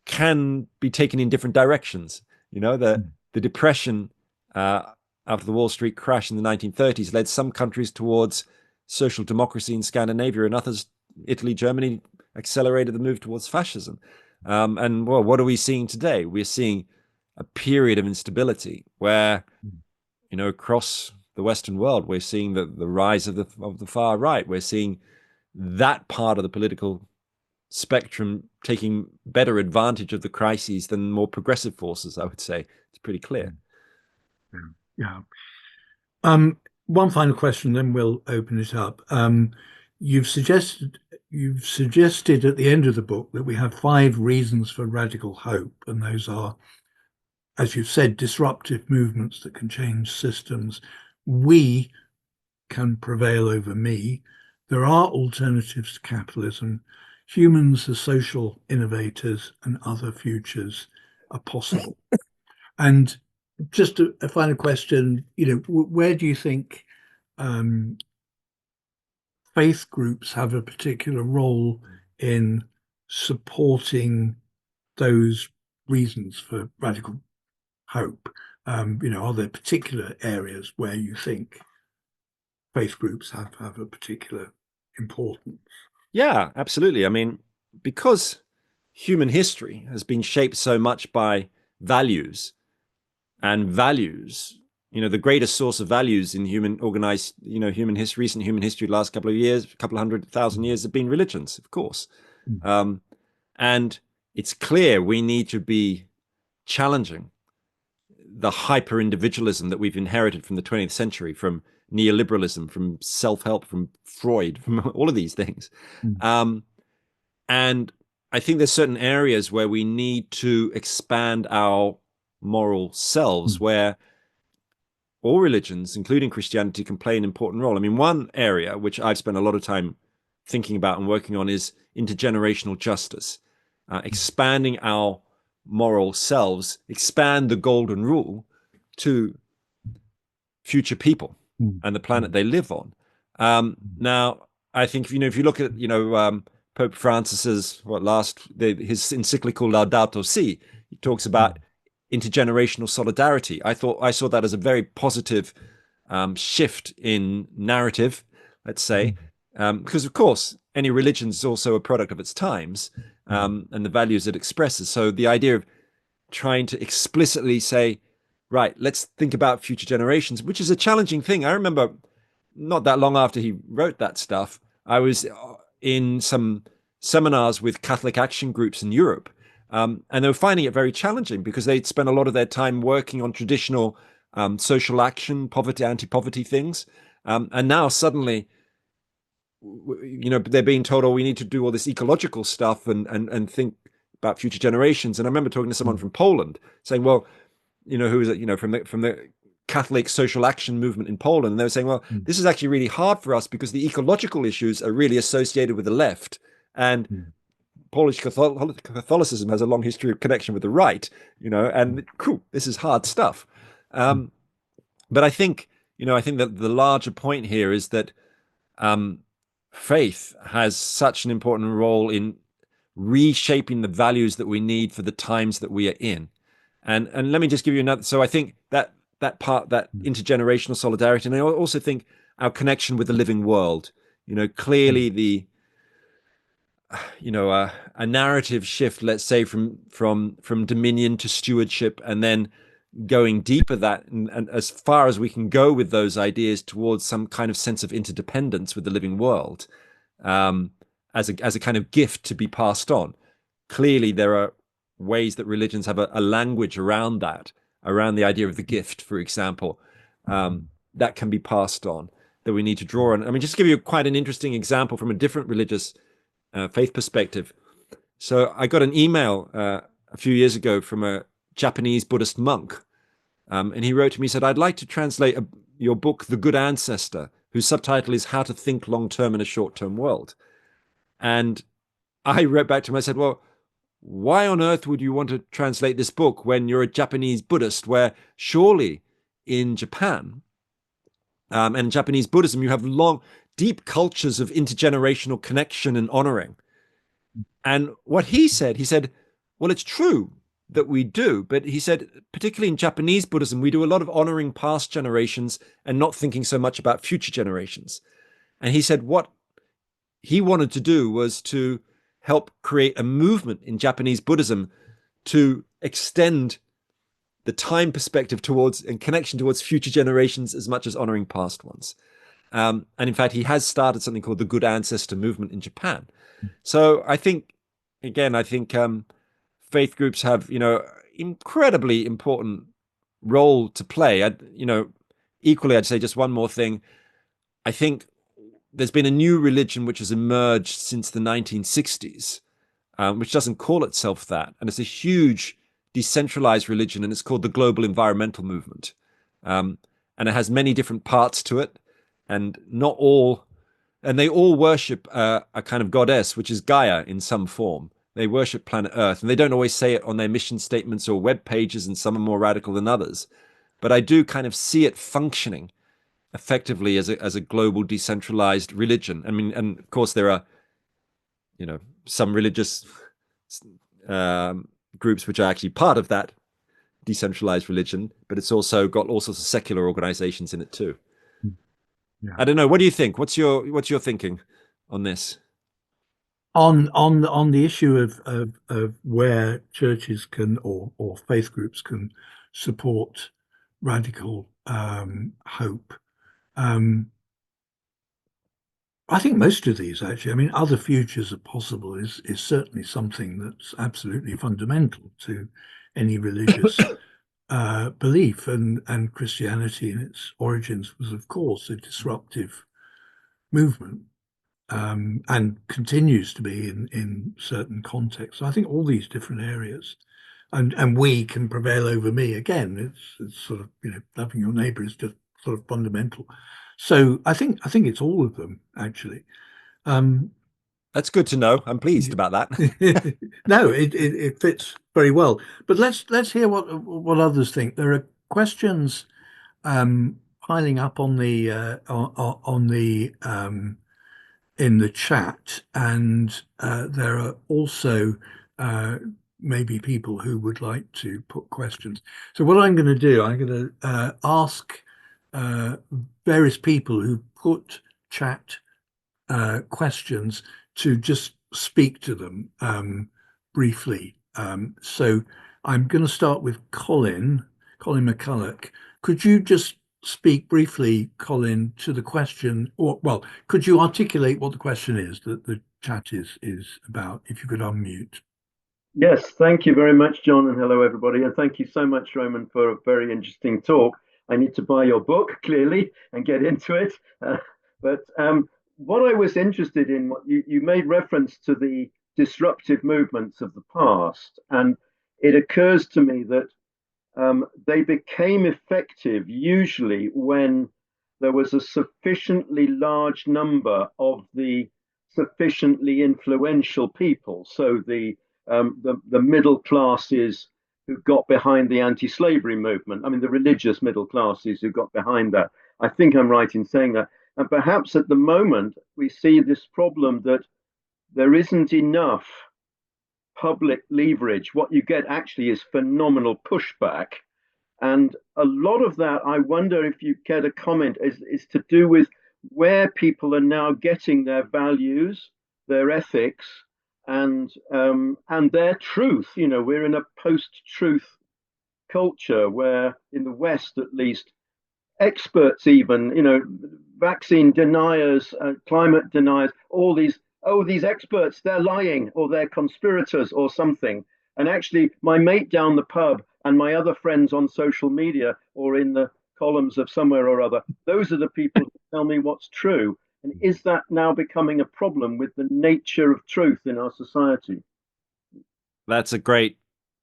Speaker 2: can be taken in different directions. The Depression after the Wall Street crash in the 1930s led some countries towards social democracy in Scandinavia, and others, Italy, Germany, accelerated the move towards fascism. And well, what are we seeing today? We're seeing a period of instability where, across the Western world, we're seeing the rise of the far right. We're seeing that part of the political spectrum taking better advantage of the crises than more progressive forces, I would say. It's pretty clear.
Speaker 1: Yeah. One final question, then we'll open it up. You've suggested at the end of the book that we have 5 reasons for radical hope, and those are, as you've said, disruptive movements that can change systems. We can prevail over me. There are alternatives to capitalism. Humans are social innovators, and other futures are possible. And just a final question, where do you think faith groups have a particular role in supporting those reasons for radical hope? Are there particular areas where you think faith groups have a particular importance?
Speaker 2: Yeah, absolutely. I mean, because human history has been shaped so much by values, and values, the greatest source of values in human organized, human history, recent human history, the last couple of years, a couple of 100,000 years, have been religions, of course. And it's clear we need to be challenging the hyper individualism that we've inherited from the 20th century, from neoliberalism, from self-help, from Freud, from all of these things. And I think there's certain areas where we need to expand our moral selves, where all religions, including Christianity, can play an important role. I mean, one area which I've spent a lot of time thinking about and working on is intergenerational justice, expanding our moral selves, expand the golden rule to future people and the planet they live on. Now, I think if you look at Pope Francis's his encyclical Laudato Si, he talks about intergenerational solidarity. I saw that as a very positive shift in narrative, let's say, because of course any religion is also a product of its times and the values it expresses. So the idea of trying to explicitly say, right, let's think about future generations, which is a challenging thing. I remember not that long after he wrote that stuff, I was in some seminars with Catholic action groups in Europe. And they were finding it very challenging because they'd spent a lot of their time working on traditional social action, poverty, anti-poverty things. And now suddenly, they're being told, we need to do all this ecological stuff and think about future generations. And I remember talking to someone from Poland saying, well, who is it, from the Catholic social action movement in Poland. And they were saying, well, this is actually really hard for us because the ecological issues are really associated with the left. And Polish Catholicism has a long history of connection with the right, and cool, this is hard stuff. But I think, I think that the larger point here is that faith has such an important role in reshaping the values that we need for the times that we are in. And let me just give you another. So I think that intergenerational solidarity, and I also think our connection with the living world. Clearly a narrative shift, let's say from dominion to stewardship, and then going deeper that and as far as we can go with those ideas towards some kind of sense of interdependence with the living world, as a kind of gift to be passed on. Clearly, there are ways that religions have a language around that, around the idea of the gift, for example, that can be passed on, that we need to draw on. I mean, just to give you quite an interesting example from a different religious faith perspective. So I got an email a few years ago from a Japanese Buddhist monk, and he wrote to me, said, "I'd like to translate your book, The Good Ancestor, whose subtitle is How to Think Long-Term in a Short-Term World." And I wrote back to him, I said, "Well, why on earth would you want to translate this book when you're a Japanese Buddhist, where surely in Japan and Japanese Buddhism, you have long, deep cultures of intergenerational connection and honoring?" And what he said, well, it's true that we do, but he said, particularly in Japanese Buddhism, we do a lot of honoring past generations and not thinking so much about future generations. And he said what he wanted to do was to help create a movement in Japanese Buddhism to extend the time perspective towards and connection towards future generations as much as honoring past ones. And in fact, he has started something called the Good Ancestor movement in Japan. So I think, again, faith groups have, incredibly important role to play. Equally, I'd say just one more thing. I think there's been a new religion which has emerged since the 1960s, which doesn't call itself that. And it's a huge decentralized religion, and it's called the Global Environmental Movement. And it has many different parts to it, and they all worship a kind of goddess, which is Gaia in some form. They worship planet Earth, and they don't always say it on their mission statements or web pages, and some are more radical than others. But I do kind of see it functioning effectively as a global decentralized religion. I mean, and of course there are, some religious groups which are actually part of that decentralized religion, but it's also got all sorts of secular organizations in it too.
Speaker 1: Yeah.
Speaker 2: I don't know. What do you think? What's your thinking on this?
Speaker 1: On the issue of where churches can or faith groups can support radical hope. I think most of these actually, I mean, other futures are possible is certainly something that's absolutely fundamental to any religious belief, and Christianity in its origins was, of course, a disruptive movement, and continues to be in certain contexts. So I think all these different areas, and we can prevail over me again. It's sort of, loving your neighbor is just sort of fundamental. So I think it's all of them actually.
Speaker 2: That's good to know. I'm pleased about that.
Speaker 1: No, it fits very well. But let's hear what others think. There are questions piling up on the in the chat, and there are also maybe people who would like to put questions. So what I'm going to do, I'm going to ask various people who put chat questions to just speak to them briefly. So I'm going to start with Colin McCulloch. Could you just speak briefly, Colin, to the question, or well, could you articulate what the question is that the chat is about, if you could unmute?
Speaker 3: Yes, thank you very much, John, and hello, everybody. And thank you so much, Roman, for a very interesting talk. I need to buy your book, clearly, and get into it. But what I was interested in, what you made reference to the disruptive movements of the past. And it occurs to me that they became effective usually when there was a sufficiently large number of the sufficiently influential people. So the middle classes who got behind the anti-slavery movement. I mean, the religious middle classes who got behind that. I think I'm right in saying that. And perhaps at the moment we see this problem that there isn't enough public leverage. What you get actually is phenomenal pushback. And a lot of that, I wonder if you care to comment, is to do with where people are now getting their values, their ethics, and their truth. You know, we're in a post-truth culture where, in the West at least, experts even, you know, vaccine deniers, climate deniers, all these, oh, these experts, they're lying or they're conspirators or something. And actually, my mate down the pub and my other friends on social media or in the columns of somewhere or other, those are the people who tell me what's true. And is that now becoming a problem with the nature of truth in our society?
Speaker 2: That's a great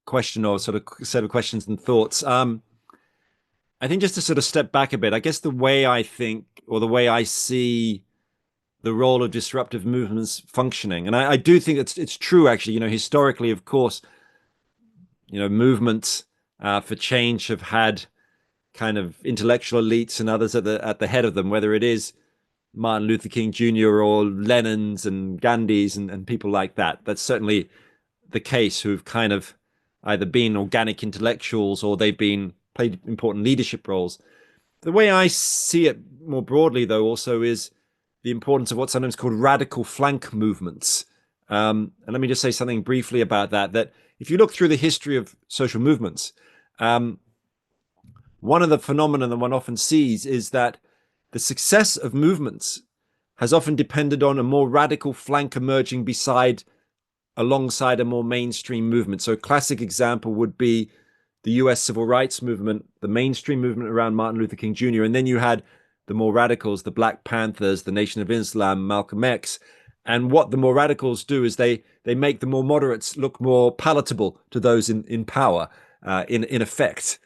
Speaker 2: question, or sort of set of questions and thoughts. I think just to sort of step back a bit, I guess the way I think, or the way I see the role of disruptive movements functioning, and I do think it's true, actually. You know, historically, of course, you know, movements for change have had kind of intellectual elites and others at the head of them, whether it is Martin Luther King Jr. or Lenin's and Gandhi's and people like that. That's certainly the case, who've kind of either been organic intellectuals or they've been played important leadership roles. The way I see it more broadly, though, also is the importance of what's sometimes called radical flank movements. And let me just say something briefly about that, that if you look through the history of social movements, one of the phenomena that one often sees is that the success of movements has often depended on a more radical flank emerging alongside a more mainstream movement. So a classic example would be the US civil rights movement, the mainstream movement around Martin Luther King Jr. And then you had the more radicals, the Black Panthers, the Nation of Islam, Malcolm X. And what the more radicals do is they make the more moderates look more palatable to those in power, in effect.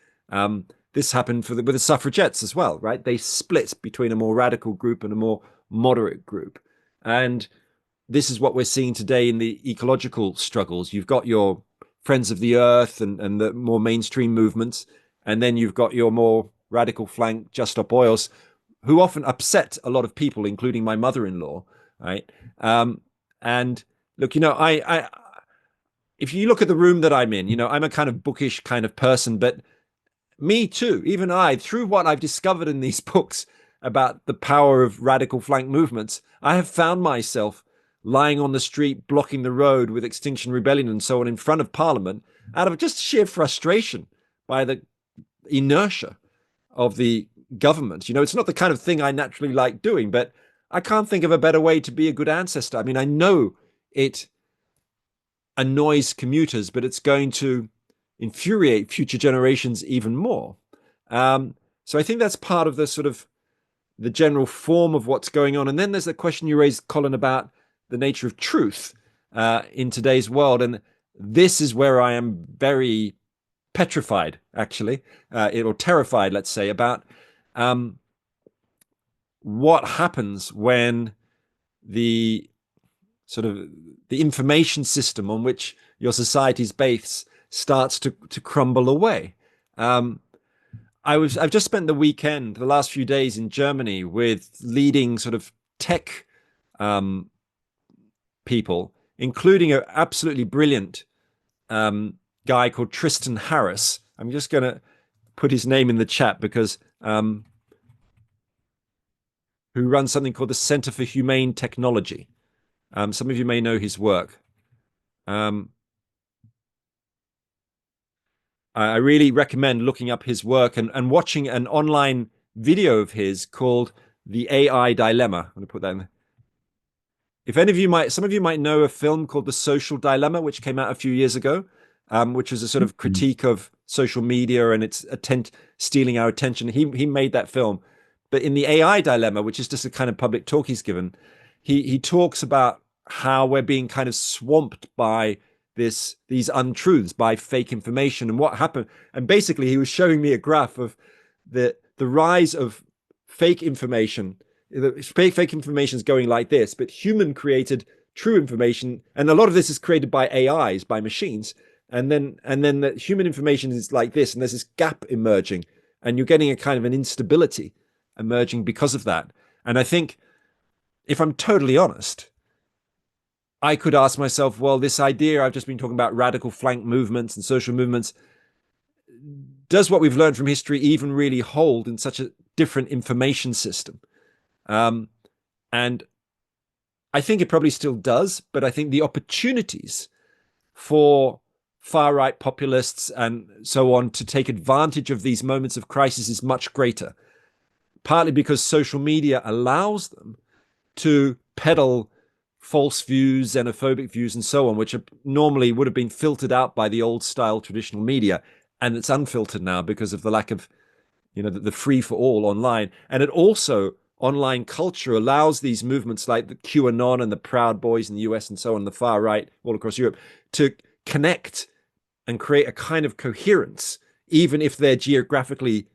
Speaker 2: This happened with the suffragettes as well, right? They split between a more radical group and a more moderate group. And this is what we're seeing today in the ecological struggles. You've got your Friends of the Earth and the more mainstream movements, and then you've got your more radical flank, Just Stop Oils, who often upset a lot of people, including my mother-in-law, right? And look, you know, I if you look at the room that I'm in, you know, I'm a kind of bookish kind of person, but me too, even I, through what I've discovered in these books about the power of radical flank movements, I have found myself lying on the street, blocking the road with Extinction Rebellion and so on in front of Parliament, out of just sheer frustration by the inertia of the government. You know, it's not the kind of thing I naturally like doing, but I can't think of a better way to be a good ancestor. I mean, I know it annoys commuters, but it's going to infuriate future generations even more. So I think that's part of the sort of the general form of what's going on. And then there's the question you raised, Colin, about the nature of truth in today's world. And this is where I am very petrified, actually, or terrified, let's say, about what happens when the sort of the information system on which your society's based starts to crumble away. I've just spent the last few days in Germany with leading sort of tech people, including an absolutely brilliant guy called Tristan Harris. I'm just going to put his name in the chat because who runs something called the Center for Humane Technology. Some of you may know his work. I really recommend looking up his work and watching an online video of his called The AI Dilemma. I'm going to put that in there. If some of you might know a film called The Social Dilemma, which came out a few years ago, which was a sort of critique of social media and its stealing our attention. He made that film. But in The AI Dilemma, which is just a kind of public talk he's given, he talks about how we're being kind of swamped by these untruths, by fake information and what happened. And basically he was showing me a graph of the rise of fake information fake information is going like this, but human created true information, and a lot of this is created by AIs, by machines, and then the human information is like this, and there's this gap emerging, and you're getting a kind of an instability emerging because of that. And I think, if I'm totally honest, I could ask myself, well, this idea I've just been talking about, radical flank movements and social movements, does what we've learned from history even really hold in such a different information system? And I think it probably still does, but I think the opportunities for far-right populists and so on to take advantage of these moments of crisis is much greater, partly because social media allows them to peddle false views, xenophobic views, and so on, which normally would have been filtered out by the old-style traditional media, and it's unfiltered now because of the lack of, the free for all online. And it also, online culture allows these movements like the QAnon and the Proud Boys in the US and so on, the far right all across Europe, to connect and create a kind of coherence, even if they're geographically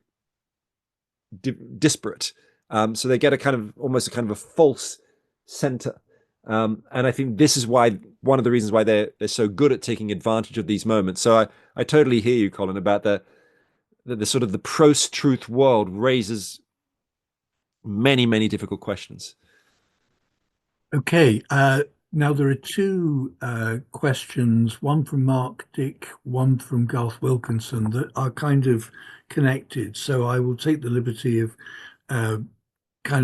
Speaker 2: disparate. So they get almost a kind of a false center. And I think this is why, one of the reasons why they're so good at taking advantage of these moments. So I totally hear you, Colin, about the sort of the post-truth world raises many, many difficult questions.
Speaker 1: Okay. Now there are two questions, one from Mark Dick, one from Garth Wilkinson, that are kind of connected. So I will take the liberty of kind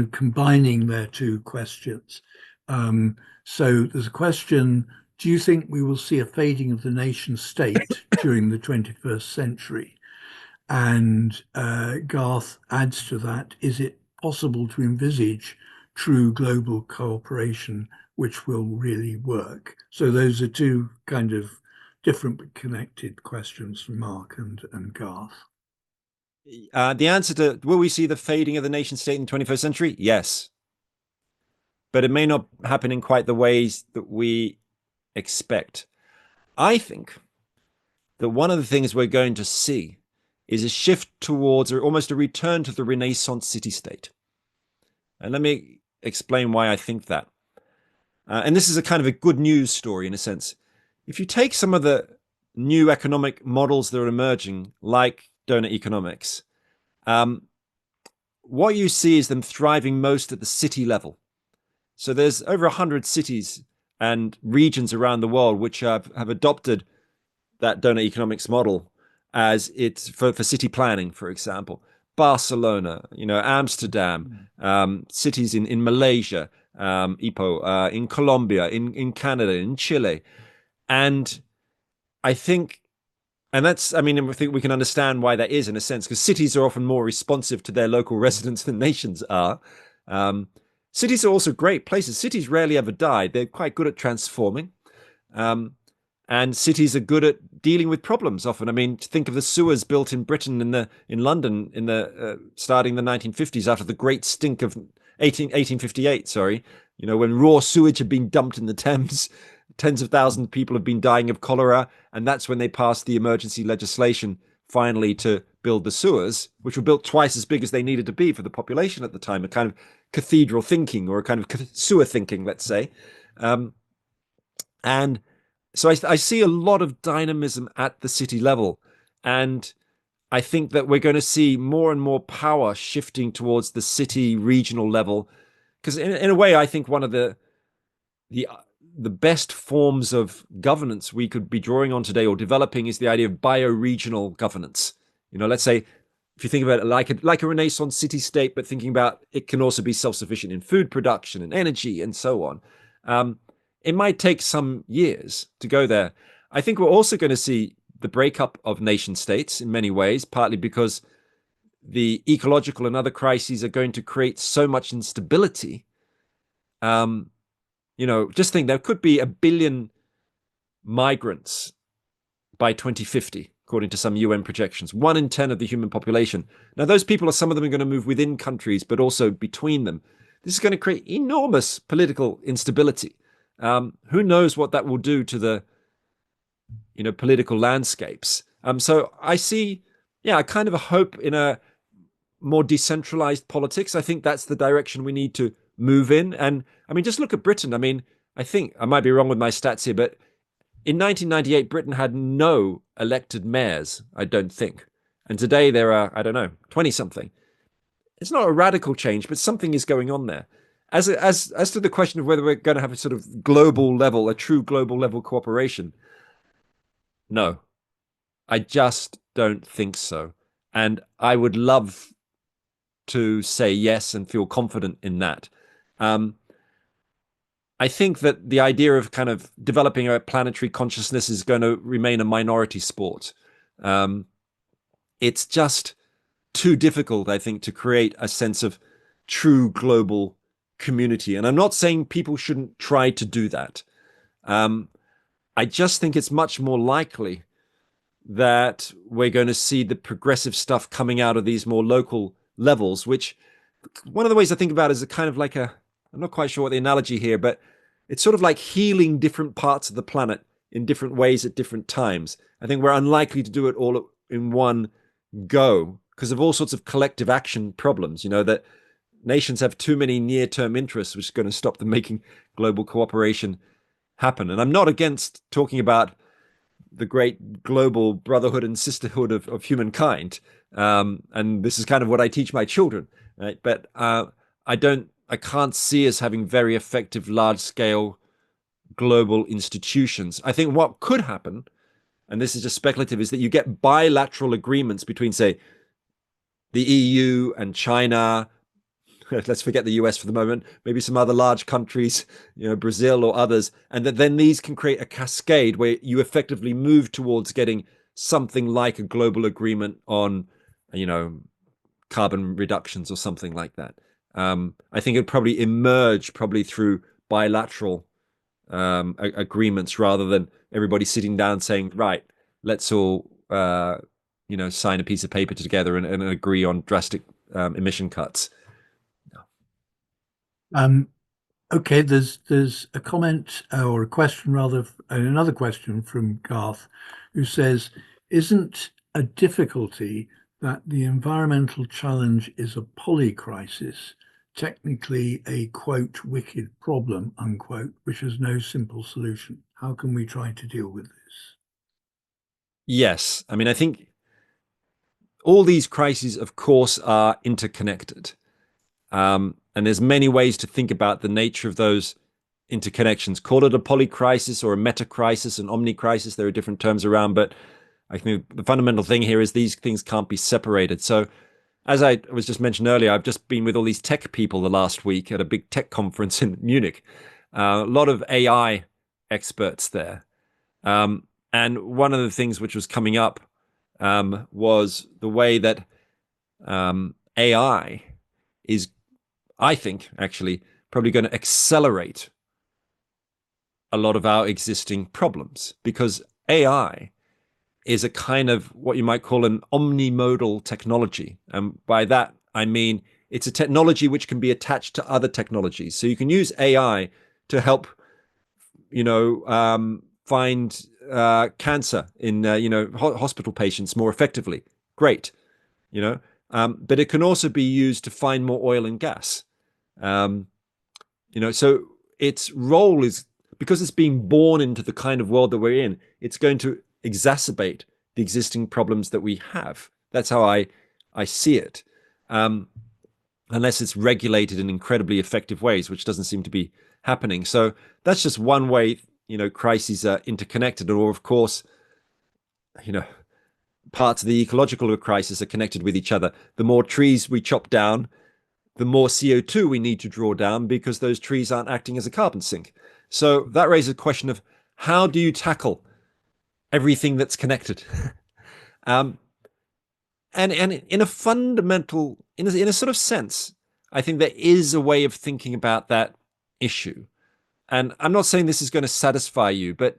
Speaker 1: of combining their two questions. So there's a question: do you think we will see a fading of the nation state during the 21st century? And Garth adds to that: is it possible to envisage true global cooperation which will really work? So those are two kind of different but connected questions from Mark and Garth.
Speaker 2: The answer to, will we see the fading of the nation state in the 21st century? Yes. But it may not happen in quite the ways that we expect. I think that one of the things we're going to see is a shift towards, or almost a return to, the Renaissance city-state. And let me explain why I think that. And this is a kind of a good news story in a sense. If you take some of the new economic models that are emerging, like donor economics, what you see is them thriving most at the city level. So there's over 100 cities and regions around the world which have adopted that donor economics model as it's for city planning, for example. Barcelona, Amsterdam, cities in Malaysia, Ipoh, in Colombia, in Canada, in Chile. And I think, I think we can understand why that is in a sense, because cities are often more responsive to their local residents than nations are. Cities are also great places. Cities rarely ever die. They're quite good at transforming. And cities are good at dealing with problems often. I mean, think of the sewers built in Britain in London in the starting the 1950s after the Great Stink of 1858. Sorry, when raw sewage had been dumped in the Thames, tens of thousands of people have been dying of cholera, and that's when they passed the emergency legislation finally to build the sewers, which were built twice as big as they needed to be for the population at the time. A kind of cathedral thinking, or a kind of sewer thinking, let's say, and so I see a lot of dynamism at the city level, and I think that we're going to see more and more power shifting towards the city regional level, because in a way, I think one of the best forms of governance we could be drawing on today or developing is the idea of bioregional governance. Let's say, if you think about it like a Renaissance city-state, but thinking about it can also be self-sufficient in food production and energy and so on. It might take some years to go there. I think we're also going to see the breakup of nation states in many ways, partly because the ecological and other crises are going to create so much instability. Just think there could be 1 billion migrants by 2050, according to some UN projections, 1 in 10 of the human population. Now, those people some of them are going to move within countries, but also between them. This is going to create enormous political instability. Who knows what that will do to the, political landscapes. So I see, a kind of a hope in a more decentralized politics. I think that's the direction we need to move in. And I mean, just look at Britain. I mean, I think I might be wrong with my stats here, but in 1998, Britain had no elected mayors, I don't think. And today there are, I don't know, 20 something. It's not a radical change, but something is going on there. As to the question of whether we're going to have a sort of global level, a true global level cooperation, no, I just don't think so. And I would love to say yes and feel confident in that. I think that the idea of kind of developing a planetary consciousness is going to remain a minority sport. It's just too difficult, I think, to create a sense of true global community. And I'm not saying people shouldn't try to do that. I just think it's much more likely that we're going to see the progressive stuff coming out of these more local levels, which one of the ways I think about it is a kind of like I'm not quite sure what the analogy here, but it's sort of like healing different parts of the planet in different ways at different times. I think we're unlikely to do it all in one go because of all sorts of collective action problems, that nations have too many near-term interests, which is going to stop them making global cooperation happen. And I'm not against talking about the great global brotherhood and sisterhood of humankind. And this is kind of what I teach my children, right? But I can't see us having very effective, large-scale global institutions. I think what could happen, and this is just speculative, is that you get bilateral agreements between, say, the EU and China. Let's forget the US for the moment, maybe some other large countries, Brazil or others, and that then these can create a cascade where you effectively move towards getting something like a global agreement on, carbon reductions or something like that. I think it'd probably emerge through bilateral agreements rather than everybody sitting down saying, right, let's all sign a piece of paper together and agree on drastic emission cuts.
Speaker 1: Okay, there's a comment or a question rather, another question from Garth, who says, isn't a difficulty that the environmental challenge is a polycrisis, technically a quote wicked problem unquote, which has no simple solution? How can we try to deal with this?
Speaker 2: Yes, I mean, I think all these crises, of course, are interconnected. And there's many ways to think about the nature of those interconnections. Call it a polycrisis or a metacrisis, an omnicrisis. There are different terms around, but I think the fundamental thing here is these things can't be separated. So as I was just mentioned earlier, I've just been with all these tech people the last week at a big tech conference in Munich. A lot of AI experts there. And one of the things which was coming up was the way that AI is, I think, actually probably going to accelerate a lot of our existing problems, because AI is a kind of what you might call an omnimodal technology. And by that, I mean it's a technology which can be attached to other technologies. So you can use AI to help, find cancer in, hospital patients more effectively. Great. But it can also be used to find more oil and gas. So its role is, because it's being born into the kind of world that we're in, it's going to exacerbate the existing problems that we have. That's how I see it. Unless it's regulated in incredibly effective ways, which doesn't seem to be happening. So that's just one way, crises are interconnected. Or of course, parts of the ecological crisis are connected with each other. The more trees we chop down, the more CO2 we need to draw down, because those trees aren't acting as a carbon sink. So that raises a question of, how do you tackle everything that's connected? And in a fundamental, in a sort of sense, I think there is a way of thinking about that issue. And I'm not saying this is going to satisfy you, but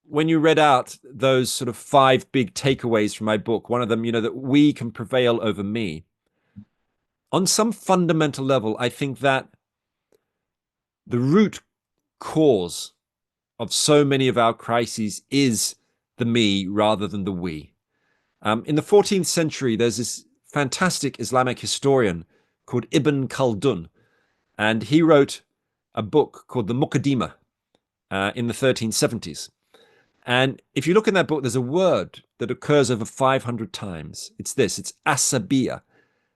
Speaker 2: when you read out those sort of 5 big takeaways from my book, one of them, that we can prevail over me. On some fundamental level, I think that the root cause of so many of our crises is the me rather than the we. In the 14th century, there's this fantastic Islamic historian called Ibn Khaldun, and he wrote a book called the Muqaddimah in the 1370s. And if you look in that book, there's a word that occurs over 500 times. It's this, it's asabiya.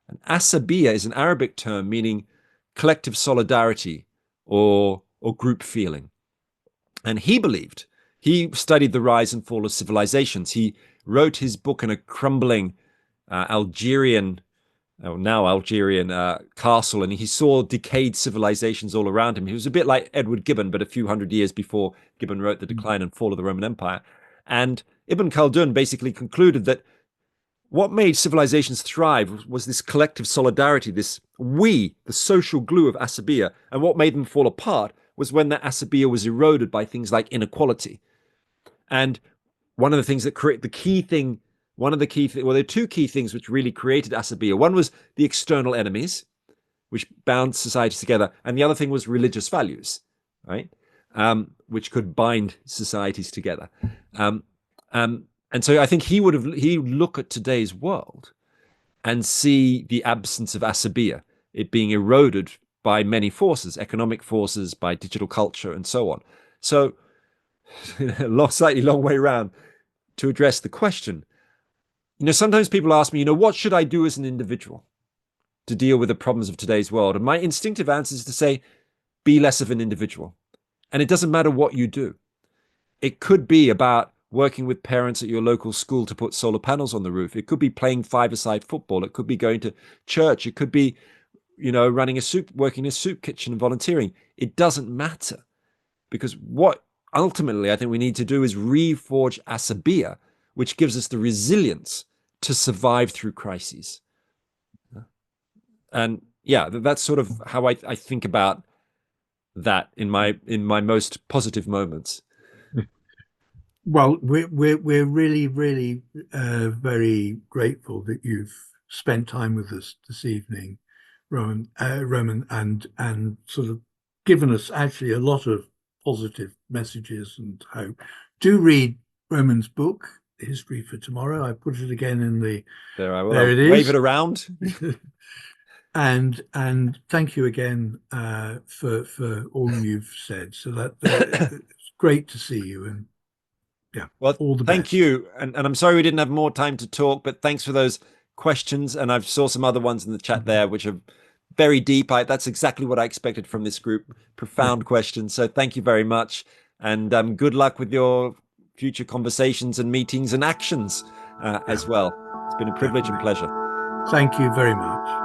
Speaker 2: And asabiya is an Arabic term meaning collective solidarity or group feeling. And he studied the rise and fall of civilizations. He wrote his book in a crumbling Algerian castle, and he saw decayed civilizations all around him. He was a bit like Edward Gibbon, but a few hundred years before Gibbon wrote The Decline and Fall of the Roman Empire. And Ibn Khaldun basically concluded that what made civilizations thrive was this collective solidarity, the social glue of asabiya. And what made them fall apart was when that asabiya was eroded by things like inequality. And one of the things that there are two key things which really created asabiya. One was the external enemies, which bound societies together, and the other thing was religious values, right? Which could bind societies together. And so I think he would look at today's world and see the absence of asabiya, it being eroded by many forces, economic forces, by digital culture, and so on. So, slightly long way around to address the question. Sometimes people ask me, what should I do as an individual to deal with the problems of today's world? And my instinctive answer is to say, be less of an individual. And it doesn't matter what you do. It could be about working with parents at your local school to put solar panels on the roof. It could be playing five-a-side football. It could be going to church. It could be, working in a soup kitchen and volunteering. It doesn't matter, because what ultimately I think we need to do is reforge asabiya, which gives us the resilience to survive through crises. And yeah, that's sort of how I think about that in my most positive moments.
Speaker 1: Well, we're really, really very grateful that you've spent time with us this evening, Roman, and sort of given us actually a lot of positive messages and hope. Do read Roman's book, History for Tomorrow. I put it again in the
Speaker 2: there. I will.
Speaker 1: There it is.
Speaker 2: Wave it around.
Speaker 1: And thank you again for all you've said. So that it's great to see you, and yeah,
Speaker 2: well,
Speaker 1: all the
Speaker 2: thank
Speaker 1: best.
Speaker 2: you. And I'm sorry we didn't have more time to talk, but thanks for those questions. And I've saw some other ones in the chat there, which are very deep. That's exactly what I expected from this group. Profound questions. So thank you very much. And good luck with your future conversations and meetings and actions as well. It's been a privilege and pleasure.
Speaker 1: Thank you very much.